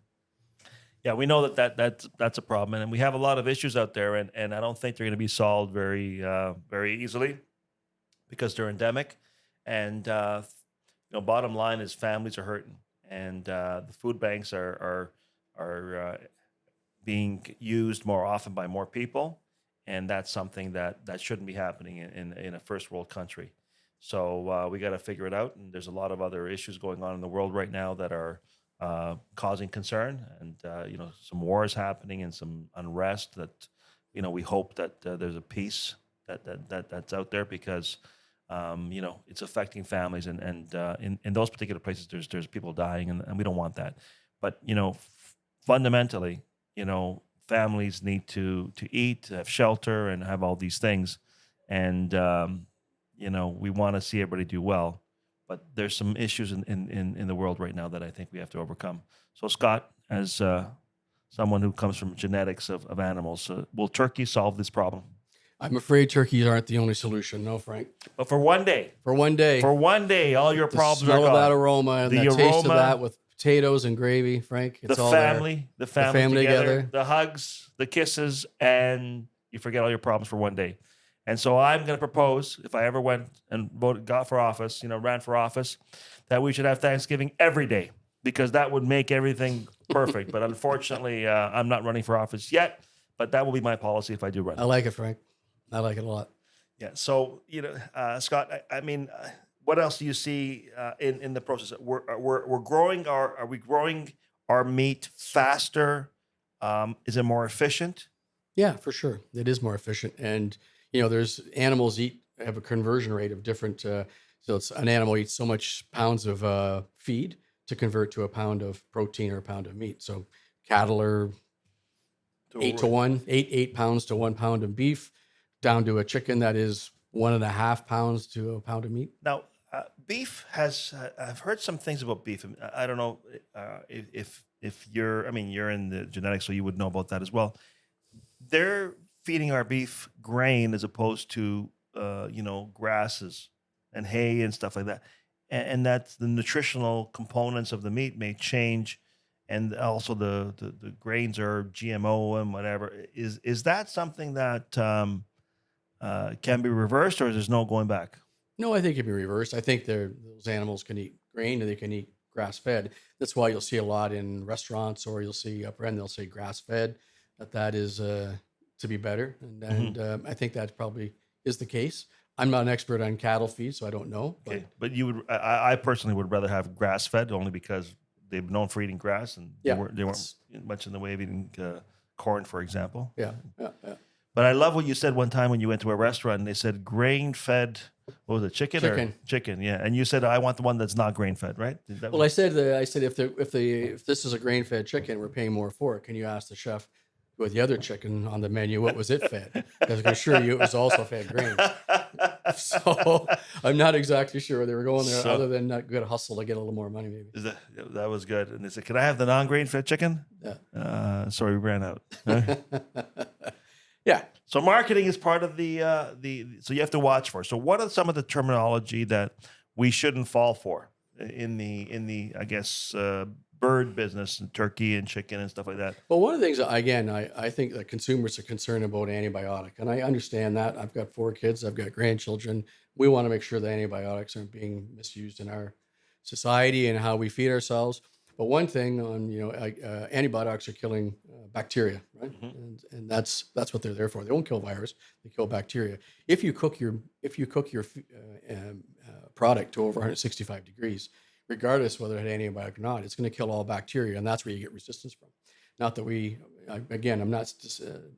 yeah, we know that's a problem, and we have a lot of issues out there, and I don't think they're going to be solved very very easily because they're endemic, and bottom line is families are hurting, and the food banks are being used more often by more people, and that's something that shouldn't be happening in a first world country. So we got to figure it out, and there's a lot of other issues going on in the world right now that are causing concern, and some wars happening and some unrest that we hope that there's a peace that's out there because it's affecting families, and in those particular places there's people dying, and we don't want that. But fundamentally, families need to eat, to have shelter, and have all these things, and we want to see everybody do well. But there's some issues in the world right now that I think we have to overcome. So, Scott, as someone who comes from genetics of animals, will turkey solve this problem? I'm afraid turkeys aren't the only solution. No, Frank. But for one day. For one day. For one day, all your problems are gone. The smell of that aroma and the taste of that with potatoes and gravy, Frank. It's all there. The family together, the hugs, the kisses, and you forget all your problems for one day. And so I'm going to propose, if I ever went and ran for office, that we should have Thanksgiving every day, because that would make everything perfect. But unfortunately, I'm not running for office yet, but that will be my policy if I do run. I like it, Frank. I like it a lot. Yeah. So, Scott, I mean, what else do you see in the process? We're growing our are we growing our meat faster? Is it more efficient? Yeah, for sure. It is more efficient. And, there's animals have a conversion rate of different. So it's an animal eats so much pounds of feed to convert to a pound of protein or a pound of meat. So cattle are eight to To- one, 8 pounds to 1 pound of beef, down to a chicken that is 1.5 pounds to a pound of meat. Now, beef has. I've heard some things about beef. I don't know if you're. I mean, you're in the genetics, so you would know about that as well. They're feeding our beef grain as opposed to grasses and hay and stuff like that, and that's the nutritional components of the meat may change, and also the grains are GMO and whatever. Is that something that can be reversed, or is there's no going back? No, I think it can be reversed. I think those animals can eat grain and they can eat grass fed. That's why you'll see a lot in restaurants, or you'll see upper end, they'll say grass fed, that is to be better. I think that probably is the case. I'm not an expert on cattle feed, so I don't know. But Okay, but you would. I personally would rather have grass fed only because they've known for eating grass, and yeah, they weren't much in the way of eating corn, for example. yeah, yeah, yeah. But I love what you said one time when you went to a restaurant and they said grain fed. What was it, chicken or Chicken. chicken? Yeah, and you said I want the one that's not grain fed, right? Well, I said if this is a grain fed chicken, we're paying more for it. Can you ask the chef with the other chicken on the menu what was it fed? Because I can assure you it was also fed grain. So I'm not exactly sure they were going there, So- other than that good hustle to get a little more money, maybe. That was good. And they said, "Can I have the non grain fed chicken?" Sorry, we ran out. Yeah. So marketing is part of so you have to watch for. So what are some of the terminology that we shouldn't fall for in the I guess bird business and turkey and chicken and stuff like that? Well, one of the things, again, I think that consumers are concerned about antibiotic, and I understand that. I've got 4 kids, I've got grandchildren. We want to make sure that antibiotics aren't being misused in our society and how we feed ourselves. But one thing on, antibiotics are killing bacteria, right? And that's what they're there for. They won't kill virus; they kill bacteria. If you cook your product to over 165 degrees, regardless whether it had antibiotic or not, it's going to kill all bacteria, and that's where you get resistance from. Not that I'm not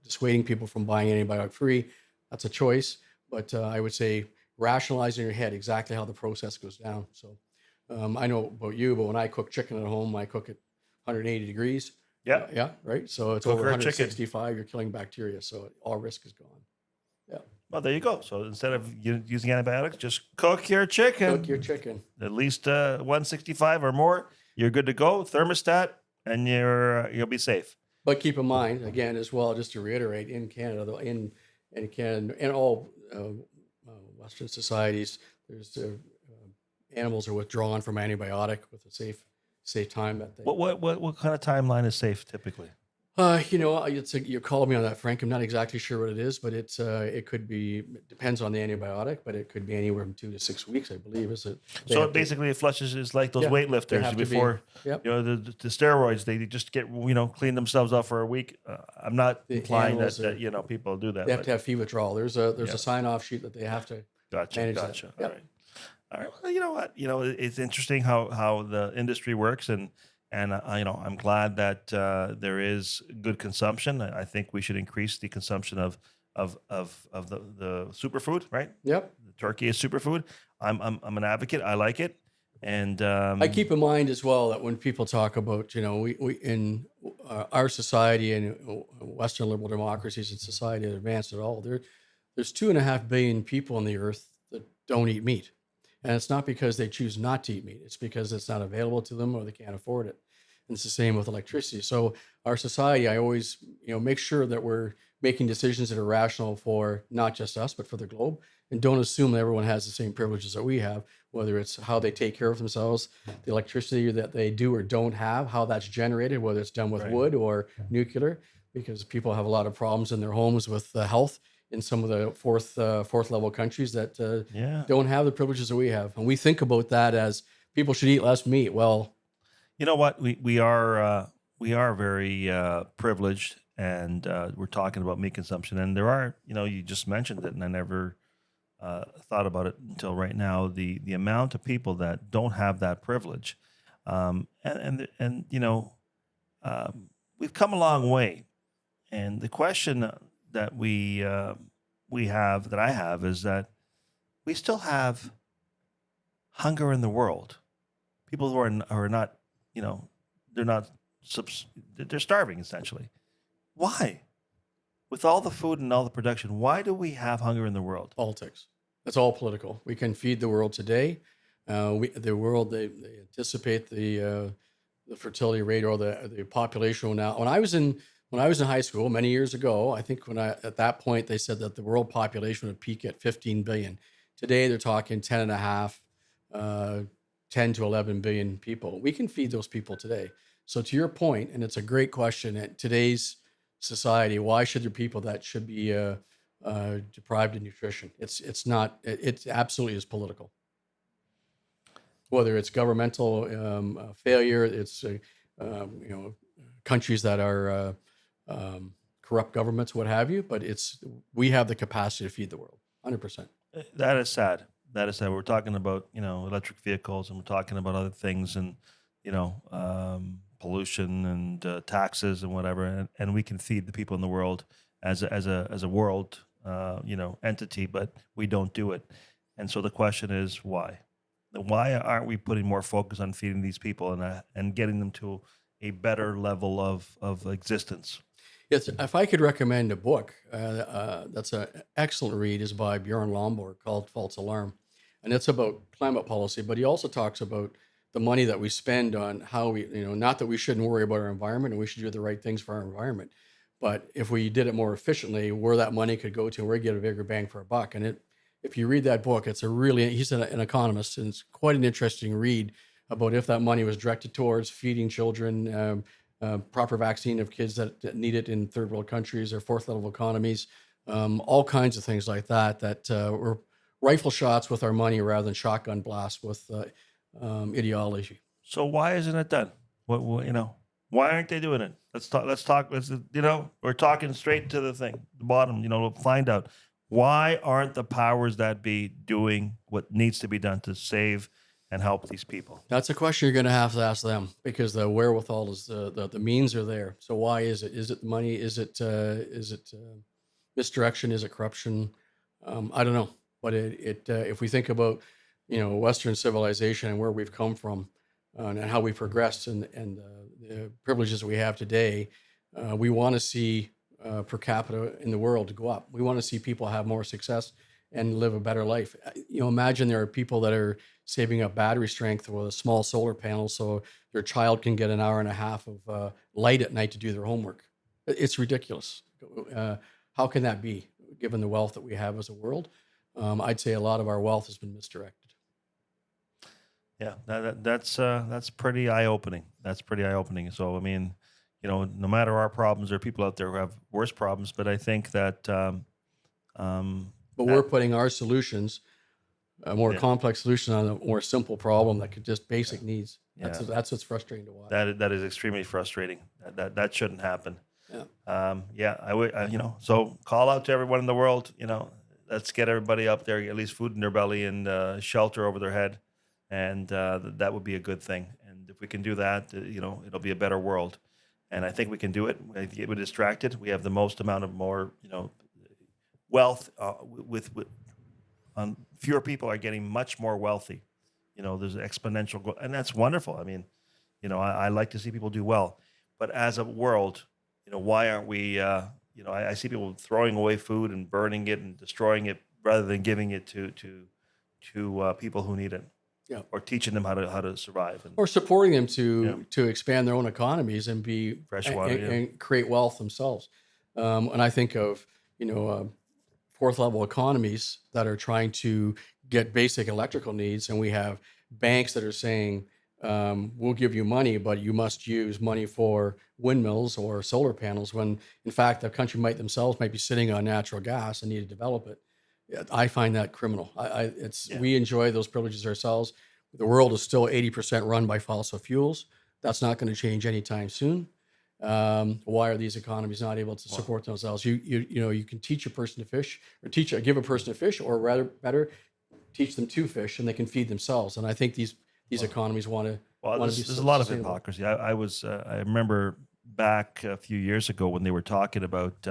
dissuading people from buying antibiotic free. That's a choice, but I would say rationalize in your head exactly how the process goes down. So I know about you, but when I cook chicken at home, I cook it 180 degrees. Yeah. Yeah, right. So it's Cook over her chicken. 165. You're killing bacteria, so all risk is gone. Yeah, Well, there you go. So instead of using antibiotics, just cook your chicken. cook your chicken. At least 165 or more. You're good to go. Thermostat, and you'll be safe. But keep in mind, again, as well, just to reiterate, in Canada, though, in Canada, in all Western societies, there's animals are withdrawn from antibiotic with a safe time that they. What kind of timeline is safe typically? You're calling me on that, Frank. I'm not exactly sure what it is, but it could be, it depends on the antibiotic, but it could be anywhere from 2 to 6 weeks, I believe. Is it? So basically, it flushes is like those Yeah, they weightlifters have to be. before Yep. the steroids. They just get clean themselves off for a week. I'm not The implying animals that people do that. They have but to have feed withdrawal. There's a Yeah. sign off sheet that they have to. Gotcha. manage that. Gotcha. Yep. All right. All right. Well, you know what? It's interesting how the industry works, and I'm glad that there is good consumption. I think we should increase the consumption of the superfood. Right? Yep. The turkey is superfood. I'm an advocate. I like it, and I keep in mind as well that when people talk about, we in our society and Western liberal democracies and society that advanced at all, there's 2.5 billion people on the earth that don't eat meat. And it's not because they choose not to eat meat. It's because it's not available to them or they can't afford it. And it's the same with electricity. So our society, I always, make sure that we're making decisions that are rational for not just us, but for the globe. And don't assume that everyone has the same privileges that we have, whether it's how they take care of themselves, the electricity that they do or don't have, how that's generated, whether it's done with Right. wood or nuclear, because people have a lot of problems in their homes with health in some of the fourth level countries that yeah. don't have the privileges that we have. And we think about that as people should eat less meat. Well, You know what? We are very privileged, and we're talking about meat consumption. And there are, you just mentioned it, and I never thought about it until right now. The amount of people that don't have that privilege, and we've come a long way. And the question that we have that I have is that we still have hunger in the world. People who are not, you know, they're not they're starving essentially. Why? With all the food and all the production, why do we have hunger in the world? Politics. It's all political. We can feed the world today. The world they anticipate the fertility rate or the population will now. When I was in high school many years ago, I think at that point they said that the world population would peak at 15 billion. Today they're talking 10 and a half, 10 to 11 billion people. We can feed those people today. So to your point, and it's a great question, at today's society, why should there be people that should be deprived of nutrition? It's not. It absolutely is political. Whether it's governmental failure, it's countries that are corrupt governments, what have you. But we have the capacity to feed the world, 100%. That is sad. That is sad. We're talking about electric vehicles, and we're talking about other things, and pollution and taxes and whatever, and we can feed the people in the world as a world entity, but we don't do it. And so the question is why? Why aren't we putting more focus on feeding these people and getting them to a better level of existence? Yes, if I could recommend a book, that's an excellent read, is by Bjorn Lomborg called False Alarm. And it's about climate policy, but he also talks about the money that we spend on how not that we shouldn't worry about our environment and we should do the right things for our environment, but if we did it more efficiently, where that money could go to, where we get a bigger bang for a buck. And if you read that book, he's an economist, and it's quite an interesting read about if that money was directed towards feeding children, proper vaccine of kids that need it in third world countries or fourth level economies, all kinds of things like that were rifle shots with our money rather than shotgun blasts with ideology. So why isn't it done? Why aren't they doing it? Let's talk. We're talking straight to the thing, the bottom. We'll find out why aren't the powers that be doing what needs to be done to save and help these people? That's a question you're going to have to ask them, because the wherewithal is the means are there. So why is it? Is it money? Is it misdirection? Is it corruption? I don't know. But if we think about Western civilization and where we've come from and how we progressed and the privileges we have today, we want to see per capita in the world to go up. We want to see people have more success and live a better life. Imagine there are people that are saving up battery strength with a small solar panel so their child can get an hour and a half of light at night to do their homework. It's ridiculous. How can that be, given the wealth that we have as a world? I'd say a lot of our wealth has been misdirected. Yeah, that's pretty eye opening. That's pretty eye opening. So I mean, no matter our problems, there are people out there who have worse problems. But I think that, but we're putting our solutions, a more complex solution, on a more simple problem that could just basic needs. That's what's frustrating to watch. That is extremely frustrating. That shouldn't happen. Yeah. I would. So call out to everyone in the world. Let's get everybody up there, at least food in their belly and shelter over their head, and that would be a good thing. And if we can do that, it'll be a better world. And I think we can do it. We're distracted. We have the most amount of more, wealth with fewer people are getting much more wealthy. There's exponential growth, and that's wonderful. I mean, I like to see people do well, but as a world, why aren't we? I see people throwing away food and burning it and destroying it rather than giving it to people who need it. Yeah. Or teaching them how to survive, or supporting them to expand their own economies and be fresh water and create wealth themselves. And I think of fourth level economies that are trying to get basic electrical needs, and we have banks that are saying, we'll give you money, but you must use money for windmills or solar panels, when in fact the country themselves might be sitting on natural gas and need to develop it. I find that criminal. We enjoy those privileges ourselves. The world is still 80% run by fossil fuels. That's not going to change anytime soon. Why are these economies not able to Well, support themselves? You can teach a person to fish, or give a person to fish, or rather better, teach them to fish, and they can feed themselves. And I think these well, economies well. want to be There's a lot of sustainable. hypocrisy. I remember back a few years ago when they were talking about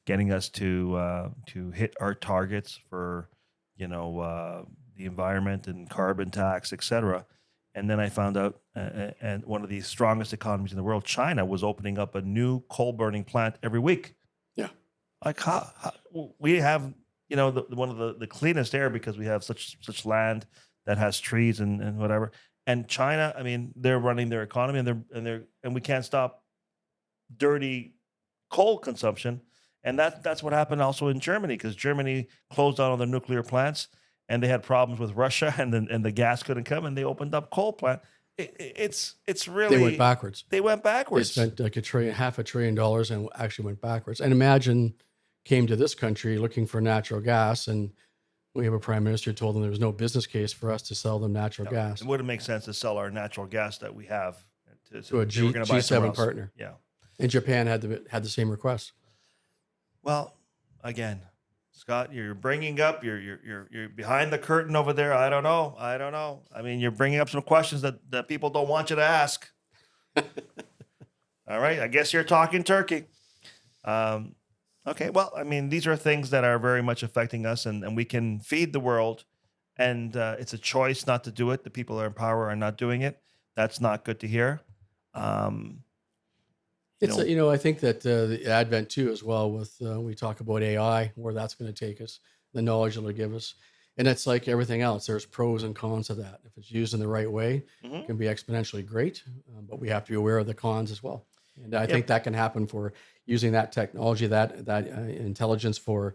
getting us to hit our targets for the environment and carbon tax, etc. And then I found out, and one of the strongest economies in the world, China, was opening up a new coal burning plant every week. Yeah, Like how we have, one of the cleanest air because we have such land that has trees and whatever. And China, I mean, they're running their economy and we can't stop dirty coal consumption. And that's what happened also in Germany because Germany closed down all their nuclear plants and they had problems with Russia and the gas couldn't come and they opened up coal plant. It's they went really backwards. they went They backwards. spent like half a trillion dollars, and actually went backwards. And imagine came to this country looking for natural gas, and we have a prime minister who told them there was no business case for us to sell them natural No, it gas wouldn't make sense to sell our natural gas that we have. to a They were going to buy it somewhere G7 else. partner. Yeah. And Japan had the same request. Well, again, Scott, you're bringing up you're behind the curtain over there. I don't know. I don't know. I mean, you're bringing up some questions that people don't want you to ask. All right. I guess you're talking turkey. Um, okay. Well, I mean, these are things that are very much affecting us, and we can feed the world, and it's a choice not to do it. The people that are in power are not doing it. That's not good to hear. Um, you It's know, I think that the advent too, as well, with we talk about AI, where that's going to take us, the knowledge it'll give us, and it's like everything else. There's pros and cons of that. If it's used in the right way, it mhm. can be exponentially great, but we have to be aware of the cons as well. And I think Yep. that can happen for using that technology, that intelligence for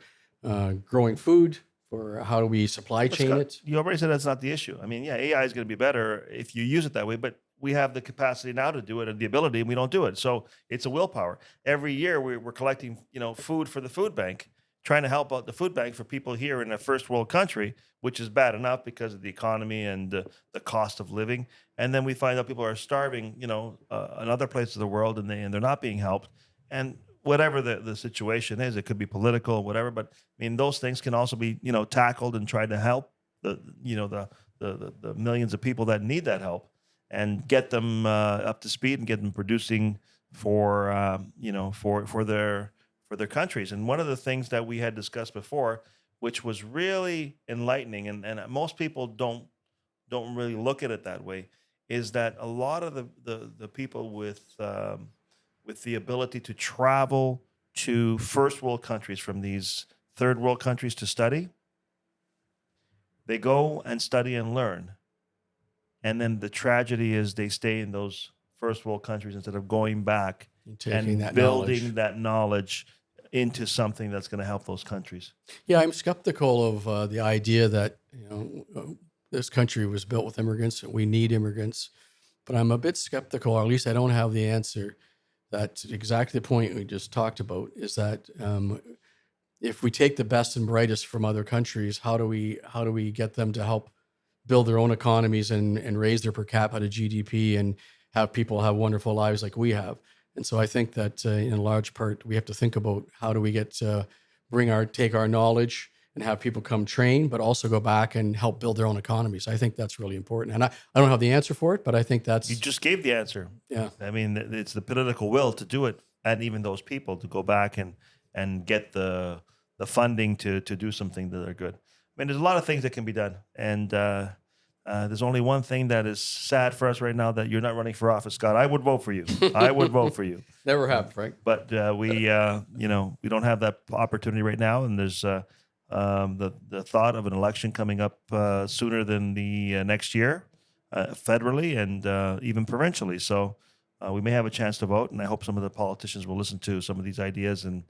growing food, for how do we supply But chain Scott, it. you already said that's not the issue. I mean, yeah, AI is going to be better if you use it that way, but we have the capacity now to do it and the ability, and we don't do it. So it's a willpower. Every year we're collecting, food for the food bank, trying to help out the food bank for people here in a first world country, which is bad enough because of the economy and the cost of living. And then we find out people are starving, in other places of the world, and they're not being helped. And whatever the situation is, it could be political, whatever. But I mean, those things can also be, tackled and tried to help the, you know, the millions of people that need that help and get them up to speed and get them producing for, for their countries. And one of the things that we had discussed before, which was really enlightening, and most people don't really look at it that way, is that a lot of the people with the ability to travel to first world countries from these third world countries to study, they go and study and learn. And then the tragedy is they stay in those first world countries instead of going back And taking and that knowledge. building that knowledge into something that's going to help those countries. Yeah, I'm skeptical of the idea that this country was built with immigrants. We need immigrants, but I'm a bit skeptical, or at least I don't have the answer. That exactly the point we just talked about is that if we take the best and brightest from other countries, how do we get them to help build their own economies and raise their per capita GDP and have people have wonderful lives like we have? And so I think that in large part we have to think about how do we get take our knowledge and have people come train, but also go back and help build their own economies. I think that's really important. And I don't have the answer for it, but I think You that's, just gave the answer. yeah. I mean, it's the political will to do it, and even those people to go back and get the funding to do something that are good. I mean, there's a lot of things that can be done, and there's only one thing that is sad for us right now that you're not running for office, Scott. I would vote for you. I would vote for you, Never uh, have, Frank. but we don't have that opportunity right now, and there's the thought of an election coming up sooner than the next year, federally and even provincially. So we may have a chance to vote, and I hope some of the politicians will listen to some of these ideas and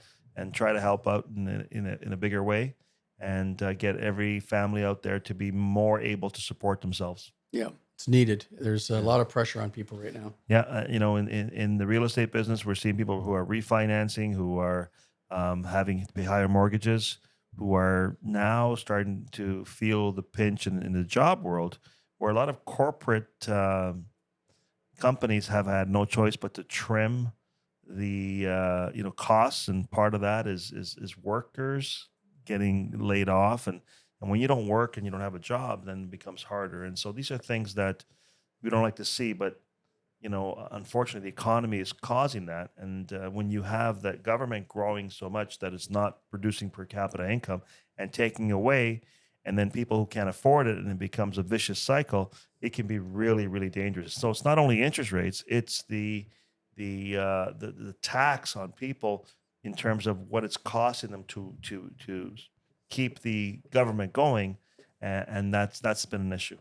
try to help out in a bigger way and get every family out there to be more able to support themselves. Yeah, it's needed. There's a Yeah. lot of pressure on people right now. Yeah, in the real estate business, we're seeing people who are refinancing, who are having to pay higher mortgages, who are now starting to feel the pinch in the job world, where a lot of corporate companies have had no choice but to trim the costs, and part of that is workers getting laid off, and when you don't work and you don't have a job, then it becomes harder. And so these are things that we don't like to see, but unfortunately, the economy is causing that. And when you have that government growing so much that it's not producing per capita income and taking away, and then people who can't afford it, and it becomes a vicious cycle, it can be really, really dangerous. So it's not only interest rates; it's the tax on people in terms of what it's costing them to keep the government going, and that's been an issue.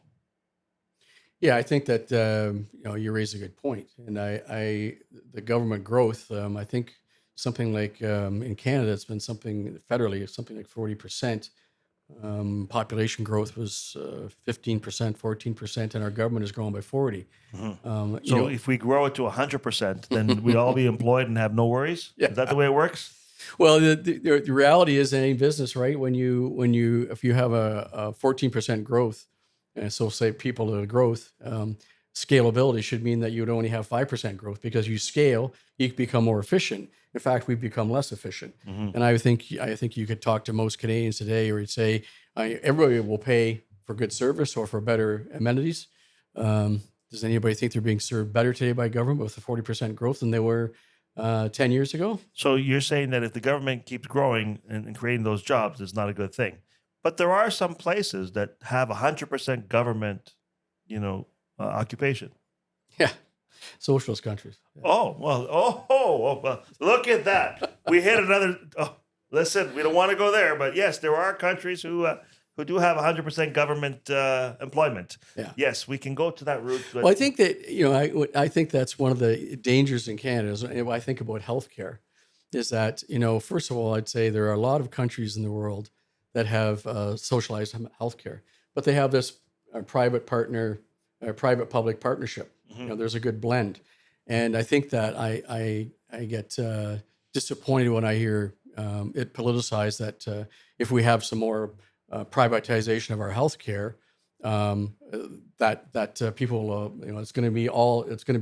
Yeah, I think that you raise a good point, and the government growth. I think something like in Canada, it's been something federally, it's something like 40%. Population growth was 15%, 14%, and our government is growing by 40. Mhm. You So know, if we grow it to 100%, then we'd all be employed and have no worries. yeah. Is that the way it works? Well, the reality is in any business, right? When you if you have a 14% growth, and so say people to the growth, scalability should mean that you would only have 5% growth because you scale, you become more efficient. In fact, we've become less efficient. Hmm. And I think you could talk to most Canadians today, or you'd say everybody will pay for good service or for better amenities. Does anybody think they're being served better today by government with a 40% growth than they were 10 years ago? So you're saying that if the government keeps growing and creating those jobs, it's not a good thing. But there are some places that have 100% government, occupation. Yeah, socialist countries. Yeah. Oh, well, well, look at that. We hit another. Oh, listen, we don't want to go there, but yes, there are countries who do have 100% government employment. Yeah. Yes, we can go to that route. But Well, I think that I think that's one of the dangers in Canada. When I think about healthcare, is that first of all, I'd say there are a lot of countries in the world that have socialized healthcare, but they have this private partner, private public partnership. Mhm. There's a good blend, and I think that I get disappointed when I hear it politicized that if we have some more privatization of our healthcare, that people it's going to be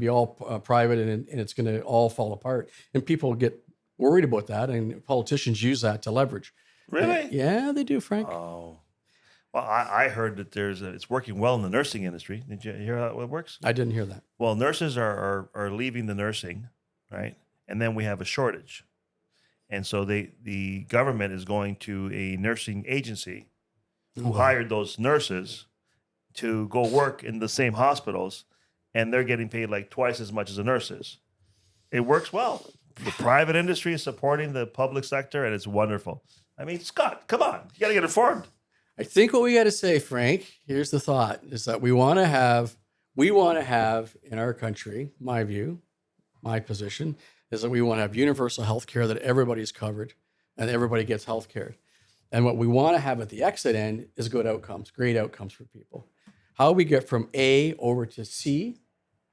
all private, and it's going to all fall apart, and people get worried about that, and politicians use that to leverage. Really? Yeah, they do, Frank. Oh, well, I heard that it's working well in the nursing industry. Did you hear how it works? I didn't hear that. Well, nurses are leaving the nursing, right? And then we have a shortage. And so the government is going to a nursing agency who Wow. hired those nurses to go work in the same hospitals, and they're getting paid like twice as much as the nurses. It works well. The private industry is supporting the public sector, and it's wonderful. I mean, Scott, come on, you got to get informed. I think what we got to say, Frank, here's the thought: is that we want to have in our country. My view, my position is that we want to have universal health care, that everybody's covered and everybody gets health care. And what we want to have at the exit end is good outcomes, great outcomes for people. How we get from A over to C,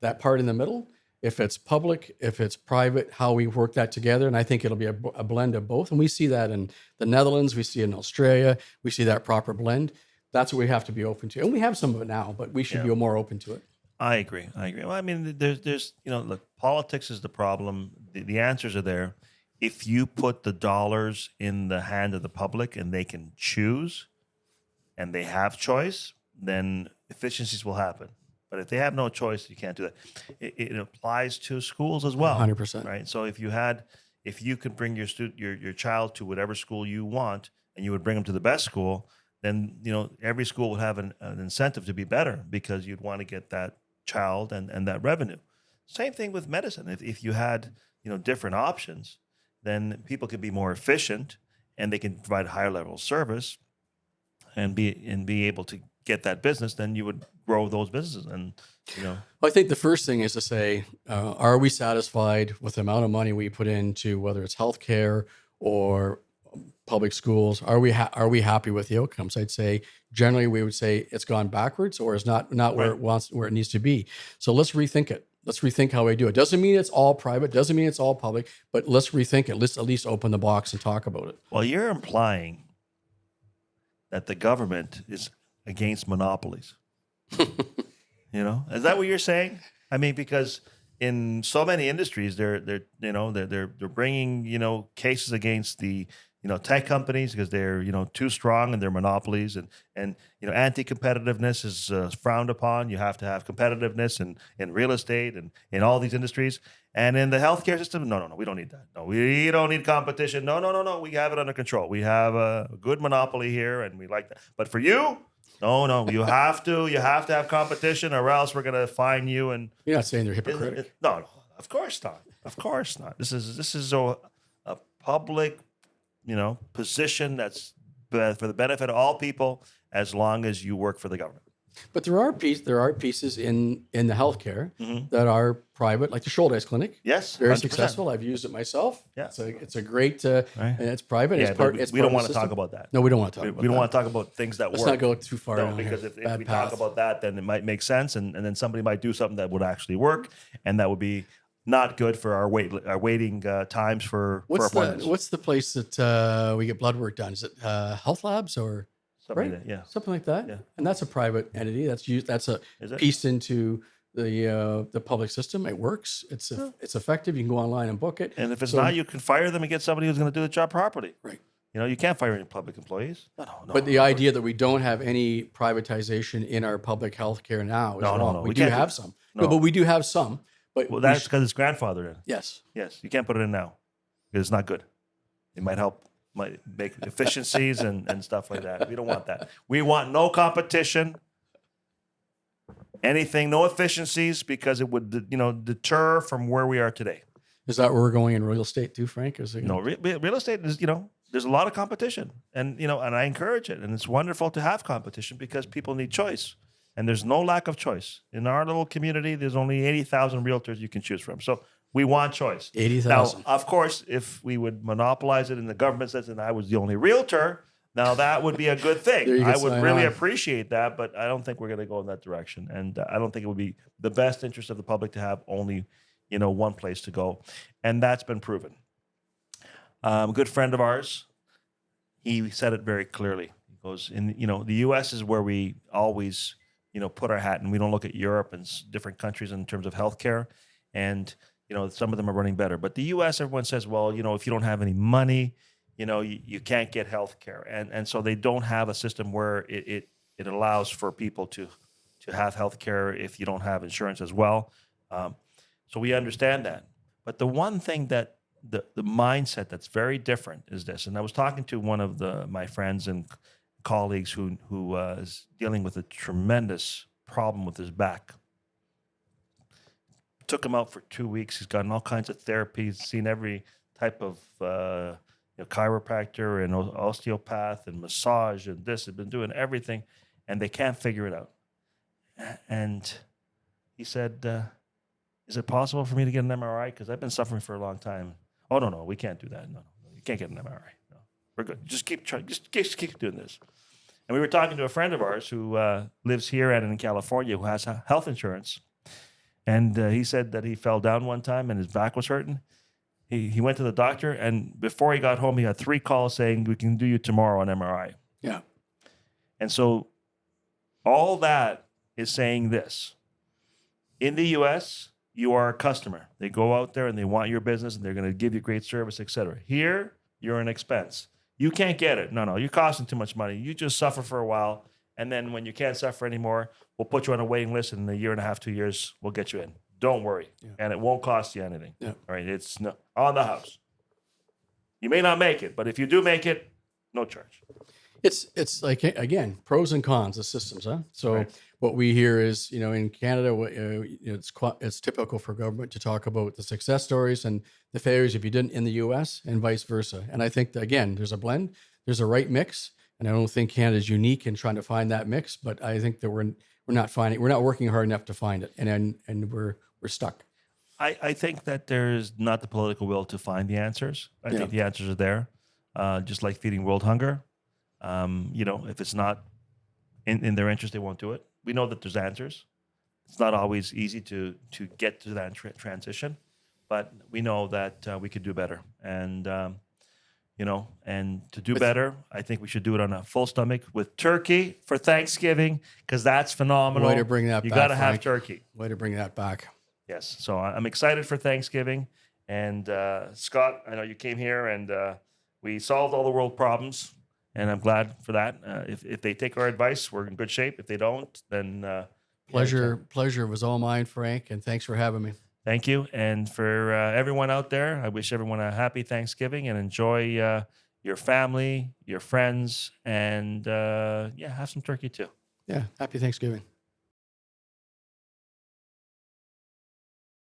that part in the middle, if it's public, if it's private, how we work that together. And I think it'll be a blend of both. And we see that in the Netherlands, we see it in Australia, we see that proper blend. That's what we have to be open to. And we have some of it now, but we should Yeah. be more open to it. I agree. Well, I mean, there's look, politics is the problem. The answers are there. If you put the dollars in the hand of the public and they can choose and they have choice, then efficiencies will happen. But if they have no choice, you can't do that. It applies to schools as well, 100%. right? So if you could bring your child to whatever school you want, and you would bring them to the best school, then every school would have an incentive to be better because you'd want to get that child and that revenue. Same thing with medicine. If you had different options, then people could be more efficient and they can provide higher level of service and be able to get that business. Then you would grow those businesses, and Well, I think the first thing is to say, are we satisfied with the amount of money we put into whether it's healthcare or public schools? Are we happy with the outcomes? I'd say generally we would say it's gone backwards or it's not where Right. where it needs to be. So let's rethink it. Let's rethink how we do it. Doesn't mean it's all private. Doesn't mean it's all public. But let's rethink it. Let's at least open the box and talk about it. Well, you're implying that the government is against monopolies. Is that what you're saying? I mean, because in so many industries, they're bringing cases against the tech companies because they're too strong and they're monopolies, and anti-competitiveness is frowned upon. You have to have competitiveness in real estate and in all these industries, and in the healthcare system. No, no, no, we don't need that. No, we don't need competition. No, no, no, no. We have it under control. We have a good monopoly here, and we like that. But for you, no, no, you have to have competition, or else we're gonna fine you. And You're not saying they're hypocritic. no, no, of course not. Of course not. This is a public, position that's for the benefit of all people, as long as you work for the government. But there are pieces in the healthcare that are private, like the Shoulder Clinic. Yes, Very 100%. successful. I've used it myself. Yeah. It's a great, Right. and it's private. Yeah, It's part. but It's we part don't of want the to talk system. about that. No, we don't want to talk We about don't that. want to talk about things that Let's work. not go too far No, down because here. if Bad we path. talk about that, then it might make sense, and then somebody might do something that would actually work, and that would be not good for our waiting times for appointments. What's the place that we get blood work done? Is it Health Labs or Something right? like that, yeah. Something like that. Yeah. And that's a private entity. That's a Is it? pieced into the public system. It works. It's effective. You can go online and book it. And if it's So- not, you can fire them and get somebody who's going to do the job properly. Right. You can't fire any public employees. No, no. But the idea that we don't have any privatization in our public health care now is No, no, wrong. no, We we do can't do have that. some. No. No, but we do have some. But Well, we that's because it's grandfathered in. yes. Yes, you can't put it in now because it's not good. It might make efficiencies and stuff like that. We don't want that. We want no competition, no efficiencies, because it would deter from where we are today. Is that where we're going in real estate too, Frank? Is it, Real estate is there's a lot of competition, and and I encourage it, and it's wonderful to have competition because people need choice, and there's no lack of choice in our little community. There's only 80,000 realtors you can choose from, so we want choice. 80,000. Now, of course, if we would monopolize it and the government says that I was the only realtor, now that would be a good There thing. you I can would sign really on. appreciate that, but I don't think we're going to go in that direction. And I don't think it would be the best interest of the public to have only, one place to go. And that's been proven. A good friend of ours, he said it very clearly. He goes, the U.S. is where we always, put our hat in. We don't look at Europe and different countries in terms of healthcare. And some of them are running better. But the U.S., everyone says, well, if you don't have any money, you can't get health care. And so they don't have a system where it allows for people to have health care if you don't have insurance as well. So we understand that. But the one thing that the mindset that's very different is this. And I was talking to one of my friends and colleagues who is dealing with a tremendous problem with his back. Took him out for 2 weeks. He's gotten all kinds of therapies, seen every type of chiropractor and osteopath and massage and this. They've been doing everything, and they can't figure it out. And he said, is it possible for me to get an MRI? Because I've been suffering for a long time. Oh, no, we can't do that. No, you can't get an MRI. No, we're good. Just keep trying. Just keep doing this. And we were talking to a friend of ours who lives here and in California who has health insurance. And he said that he fell down one time and his back was hurting. He went to the doctor, and before he got home, he had 3 calls saying, we can do you tomorrow on MRI. Yeah. And so all that is saying this. In the U.S., you are a customer. They go out there and they want your business, and they're going to give you great service, et cetera. Here, you're an expense. You can't get it. No, you're costing too much money. You just suffer for a while. And then when you can't suffer anymore, we'll put you on a waiting list, and in a year and a half, 2 years, we'll get you in. Don't worry. Yeah. And it won't cost you anything. Yeah. All right. It's on the house. You may not make it, but if you do make it, no charge. It's like, again, pros and cons of systems, huh? So Right. what we hear is, in Canada, it's typical for government to talk about the success stories and the failures if you didn't in the U.S. and vice versa. And I think that, again, there's a blend, there's a right mix, and I don't think Canada's unique in trying to find that mix. But I think that we're not working hard enough to find it, and we're stuck. I think that there's not the political will to find the answers. I think the answers are there, just like feeding world hunger. If it's not in their interest, they won't do it. We know that there's answers. It's not always easy to get to that transition, but we know that we could do better. And and to do better, I think we should do it on a full stomach with turkey for Thanksgiving, because that's phenomenal. Way to bring that You back, got to have Frank. turkey. Way to bring that back. Yes. So I'm excited for Thanksgiving. And Scott, I know you came here and we solved all the world problems, and I'm glad for that. If they take our advice, we're in good shape. If they don't, then yeah, Pleasure was all mine, Frank, and thanks for having me. thank you. And for everyone out there, I wish everyone a happy Thanksgiving and enjoy your family, your friends, and yeah, have some turkey too. Yeah, happy Thanksgiving.